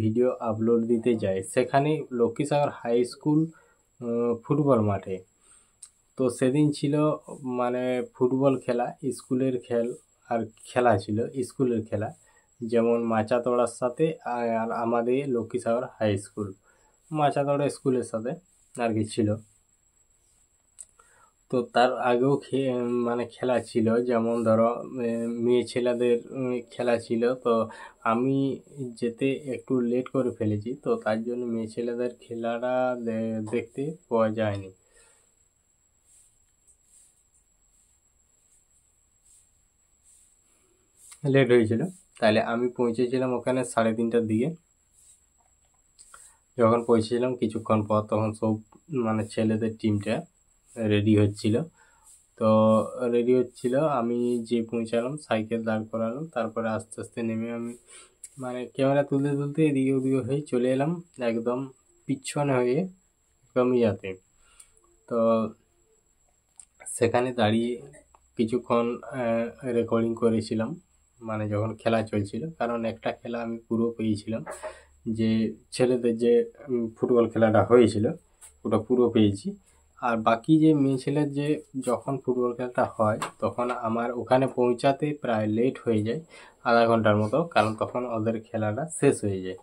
ভিডিও আপলোড দিতে যাই। সেখানে লক্ষ্মীসাগর হাই স্কুল ফুটবল মাঠে। তো সেদিন ছিল মানে ফুটবল খেলা, স্কুলের আর খেলা ছিল স্কুলের খেলা, যেমন মাচাতড়ার সাথে আর আমাদের লক্ষ্মীসাগর হাই স্কুল, মাচাতড়া স্কুলের সাথে আর কি ছিল। তো তার আগেও মানে খেলা ছিল, যেমন ধরো মেয়ে ছেলেদের খেলা ছিল। তো আমি যেতে একটু লেট করে ফেলেছি, তো তার জন্য মেয়ে ছেলেদের খেলাটা দেখতে পাওয়া যায়নি। লেট হয়েছিল, তাহলে আমি পৌঁছেছিলাম ওখানে 3:30টার দিকে। যখন পৌঁছেছিলাম কিছুক্ষণ পর, তখন সব মানে ছেলেদের টিমটা রেডি হচ্ছিল। তো রেডি হচ্ছিল, আমি যে পৌঁছালাম সাইকেল দাঁড় করালাম, তারপরে আস্তে আস্তে নেমে আমি মানে ক্যামেরা তুলতে তুলতে এদিকে ওদিকে হয়ে চলে এলাম একদম পিছনে হয়ে, একদম ইয়াতে। তো সেখানে দাঁড়িয়ে কিছুক্ষণ রেকর্ডিং করেছিলাম, মানে যখন খেলা চলছিল। কারণ একটা খেলা আমি পুরো পেয়েছিলাম, যে ছেলেদের যে ফুটবল খেলাটা হয়েছিল ওটা পুরো পেয়েছি। আর বাকি যে মেয়ে ছেলের যে যখন ফুটবল খেলাটা হয়, তখন আমার ওখানে পৌঁছাতে প্রায় লেট হয়ে যায়, আধা ঘন্টার মতো, কারণ তখন ওদের খেলাটা শেষ হয়ে যায়।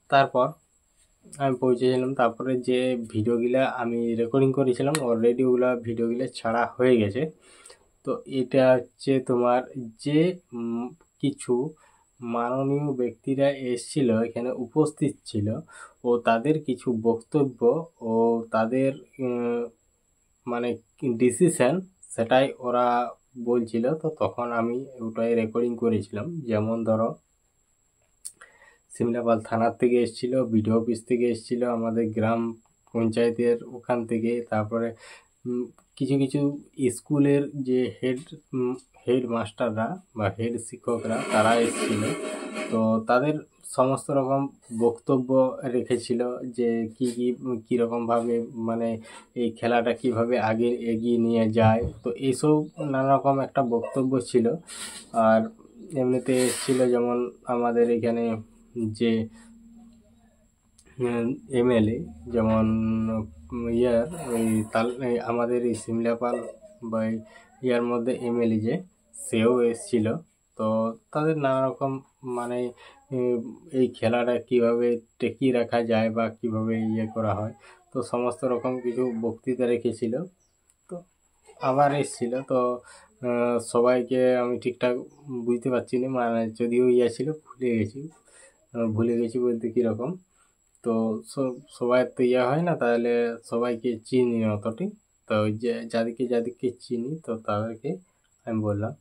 তারপর আমি পৌঁছেছিলাম, তারপরে যে ভিডিওগুলা আমি রেকর্ডিং করেছিলাম অলরেডি ওগুলা ভিডিওগুলো ছাড়া হয়ে গেছে। তো এটা হচ্ছে তোমার যে কিছু মাননীয় ব্যক্তিরা এসেছিল, এখানে উপস্থিত ছিল, ও তাদের কিছু বক্তব্য ও তাদের মানে ডিসিশন, সেটাই ওরা বলছিল। তো তখন আমি ওটাই রেকর্ডিং করেছিলাম। যেমন ধরো সিমলাপাল থানার থেকে এসেছিল, বিডিও অফিস থেকে এসেছিল, আমাদের গ্রাম পঞ্চায়েতের ওখান থেকে, তারপরে কিছু কিছু স্কুলের যে হেড মাস্টাররা বা হেড শিক্ষকরা তারা এসেছিল। তো তাদের সমস্ত রকম বক্তব্য রেখেছিল, যে কীরকমভাবে মানে এই খেলাটা কিভাবে আগে এগিয়ে নিয়ে যায়। তো এইসব নানা রকম একটা বক্তব্য ছিল। আর এমনিতে এসেছিল যেমন আমাদের এখানে যে এমএলএ, যেমন ইয়ার ওই আমাদের এই সিমলাপাল বা ইয়ার মধ্যে এমএলএ যে সেও এসেছিল। তো তাদের নানা রকম মানে এই খেলাটা কিভাবে টেকিয়ে রাখা যায় বা কিভাবে ইয়ে করা হয়, তো সমস্ত রকম কিছু বক্তৃতা রেখেছিল। তো আবার এসেছিল, তো সবাইকে আমি ঠিকঠাক বুঝতে পারছি না, মানে যদিও ইয়ে ছিল ভুলে গেছি বলতে কীরকম। তো সবাই তো ইয়ে হয় না, তাহলে সবাইকে চিনি না অতটি। তো ওই যে যাদেরকে যাদেরকে চিনি, তো তাদেরকে আমি বললাম।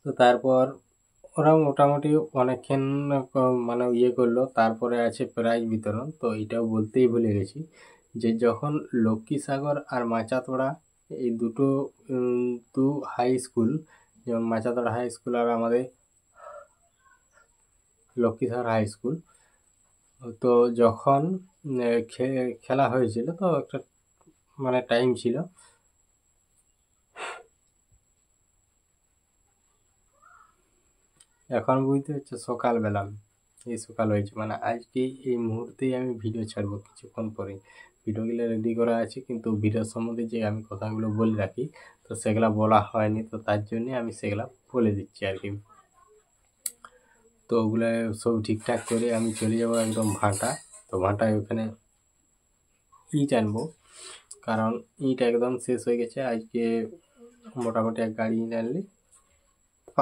তো তারপর ওরা মোটামুটি অনেকক্ষণ মানে ইয়ে করলো। তারপরে আছে প্রাইজ বিতরণ, তো এটাও বলতেই ভুলে গেছি যে যখন লক্ষ্মীসাগর আর মাচাতোড়া এই দুটো দু হাই স্কুল, যেমন মাচাতোড়া হাই স্কুল আর আমাদের লক্ষ্মীসাগর হাই স্কুল, তো যখন খেলা হয়েছিল তো একটা মানে টাইম ছিল, এখন বুঝতে হচ্ছে সকালবেলা, এই সকাল হয়েছে মানে আজকে এই মুহূর্তেই আমি ভিডিও ছাড়বো কিছুক্ষণ পরেই। ভিডিওগুলো রেডি করা আছে, কিন্তু ভিডিওর সম্বন্ধে যে আমি কথাগুলো বলে রাখি তো সেগুলা বলা হয়নি, তো তার জন্যে আমি সেগুলা বলে দিচ্ছি আর কি। তো ওগুলো সব ঠিকঠাক করে আমি চলে যাবো একদম ভাটা। তো ভাটায় ওখানে ইট আনবো, কারণ ইট একদম শেষ হয়ে গেছে। আজকে মোটামুটি এক গাড়ি ইট আনলে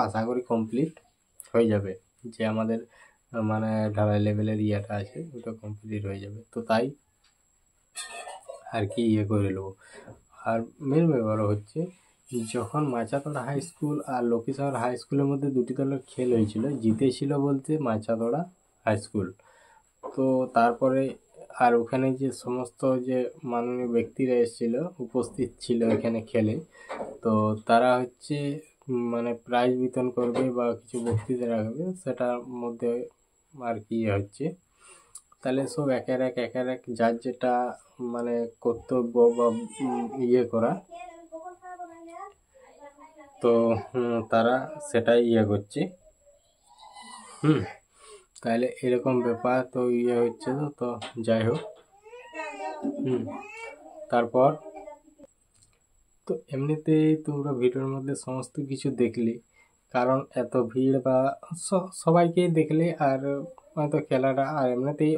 আশা করি কমপ্লিট হয়ে যাবে, যে আমাদের মানে ঢালাই লেভেলের ইয়েটা আছে ওটা কমপ্লিট হয়ে যাবে। তো তাই আর কি করে নেবো। আর মেন ব্যাপার হচ্ছে যখন মাচাতোড়া হাই স্কুল আর লক্ষ্মীসাগর হাই স্কুলের মধ্যে দুটি দলের খেল হয়েছিল, জিতেছিল বলতে মাচাতোড়া হাই স্কুল। তো তারপরে আর ওখানে যে সমস্ত যে মাননীয় ব্যক্তিরা এসেছিল, উপস্থিত ছিল এখানে খেলে, তো তারা হচ্ছে মানে প্রাইজ বিতরণ করবে বা কিছু বক্তৃতা রাখবে, সেটার মধ্যে আর কি হচ্ছে তাহলে সব একের এক যার যেটা মানে কর্তব্য বা করা, তো তারা সেটাই করছে। তাহলে এরকম ব্যাপার তো হচ্ছে। তো যাই হোক, তারপর তো এমনিতেই তোমরা ভিডিওর মধ্যে সমস্ত কিছু দেখলে, কারণ এত ভিড় বা সবাইকেই দেখলে আর হয়তো খেলাটা আর এমনিতেই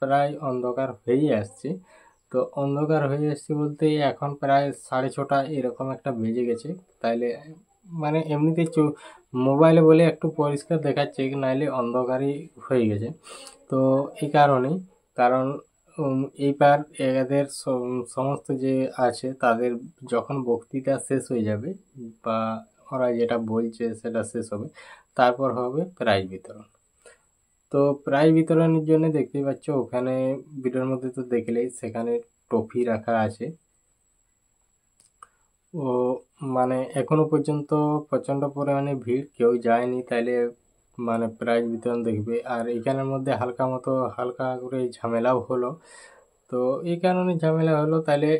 প্রায় অন্ধকার হয়েই আসছে। তো অন্ধকার হয়ে আসছে বলতে এখন প্রায় 6:30 এরকম একটা বেজে গেছে। তাইলে মানে এমনিতেই মোবাইলে বলে একটু পরিষ্কার দেখাচ্ছে, নাইলে অন্ধকারই হয়ে গেছে। তো এই কারণেই, কারণ এইবার এদের সমস্ত যে আছে তাদের যখন বক্তৃতা শেষ হয়ে যাবে বা ওরা যেটা বলছে সেটা শেষ হবে, তারপর হবে প্রাইজ বিতরণ। তো প্রাইজ বিতরণের জন্য দেখতেই পাচ্ছ ওখানে ভিডিওর মধ্যে তো দেখলেই সেখানে ট্রফি রাখা আছে। ও মানে এখনো পর্যন্ত প্রচণ্ড পরিমাণে ভিড়, কেউ যায়নি, তাইলে মানে প্রাইজ বিতরণ দেখবে। আর এখানের মধ্যে হালকা করে ঝামেলাও হলো। তো এই কারণে ঝামেলা হলো, তাইলে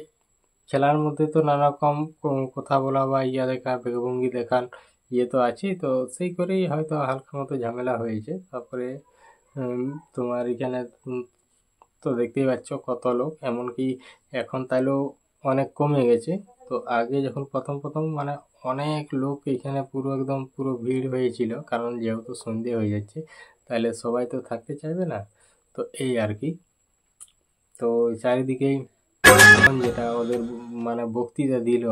খেলার মধ্যে তো নানা রকম কথা বলা বা দেখা বেগভঙ্গি দেখান তো আছেই, তো সেই করেই হয়তো হালকা মতো ঝামেলা হয়েছে। তারপরে তোমার এখানে তো দেখতেই পাচ্ছ কত লোক, এমনকি এখন তাইলেও অনেক কমে গেছে। তো আগে যখন প্রথম মানে অনেক লোক এখানে পুরো ভিড় হয়েছিল, কারণ যেহেতু সন্ধে হয়ে যাচ্ছে তাহলে সবাই তো থাকতে চাইবে না। তো এই আর কি। তো চারিদিকেই যেটা ওদের মানে বক্তৃতা দিল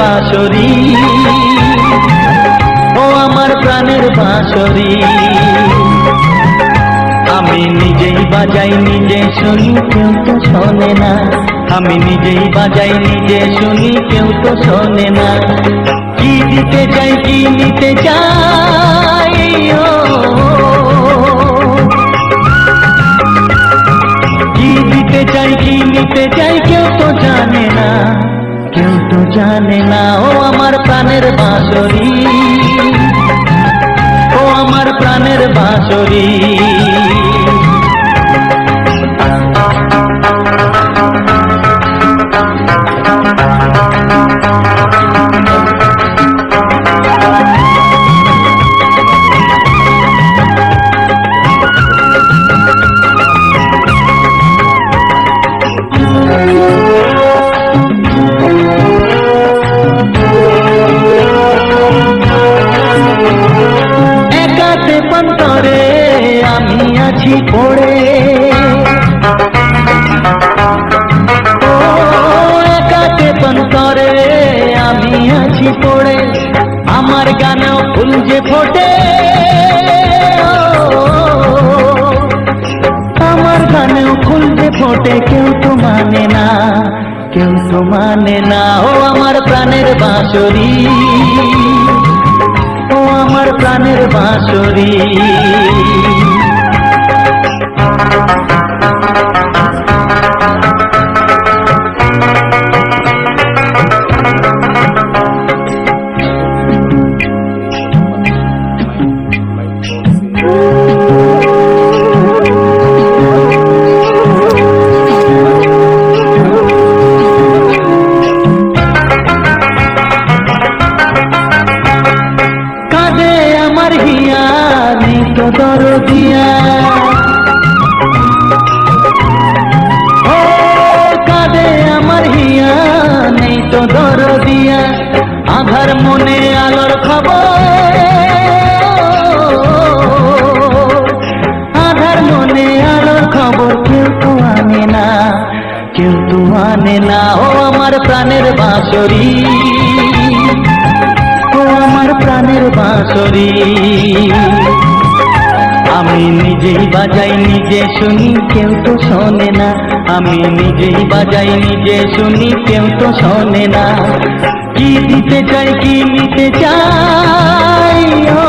বাঁশরি, ও আমার প্রাণের বাঁশরি, আমি নিজেই বাজাই নিজে শুনি, কেউ তো শোনে না। আমি নিজেই বাজাই নিজে শুনি, কেউ তো শোনে না। কি দিতে চাই কি নিতে চাই, কি দিতে চাই কি নিতে চাই, কেউ তো জানে না, কেউ তো জানে না। ও আমার প্রাণের বাঁশরি, ও আমার প্রাণের বাঁশরি। আমি পড়ে আমার গানেও ফুল যে ফোটে, আমার গানেও ফুল যে ফোটে, কেউ তো মানে না, কেউ তো মানে না। ও আমার প্রাণের বাঁশরি, ও আমার প্রাণের বাঁশরি। কাঁদে আমার হিয়া নেই তো দরদিয়া, ও কাঁদে আমার হিয়া নেই তো দরদিয়া, আধার মনে আলোর খবর, আধার মনে আলোর খবর কেউ তো আনে না, কেউ তো আনে না। ও আমার প্রাণের বাঁশরি, ও আমার প্রাণের বাঁশরি। আমি নিজেই বাজাই নিজে শুনি, কেউ তো শোনে না, আমি নিজেই বাজাই নিজে শুনি, কেউ তো শোনে না। কি দিতে চাই কি নিতে চাই, ও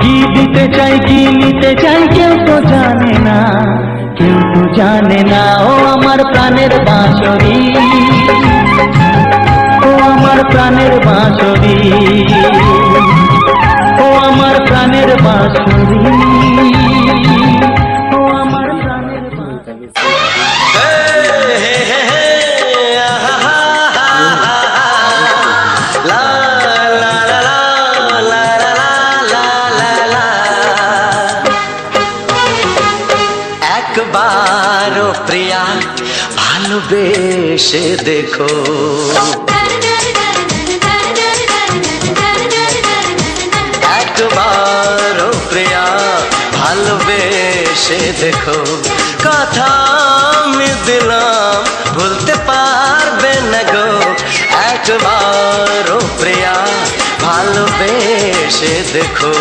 কি দিতে চাই কি নিতে চাই, কেউ তো জানে না, কেউ তো জানে না। ও আমার প্রাণের বাঁশরি, ও আমার প্রাণের বাঁশরি, ও আমার প্রাণের বাঁশরি, ও আমার প্রাণের বাঁশরি। একবারও প্রিয়া ভালোবেসে দেখো, একবারও প্রিয়া ভালোবেসে দেখো। কথা আমি দিলাম ভুলতে পারবে না গো, একবারও প্রিয়া ভালোবেসে দেখো।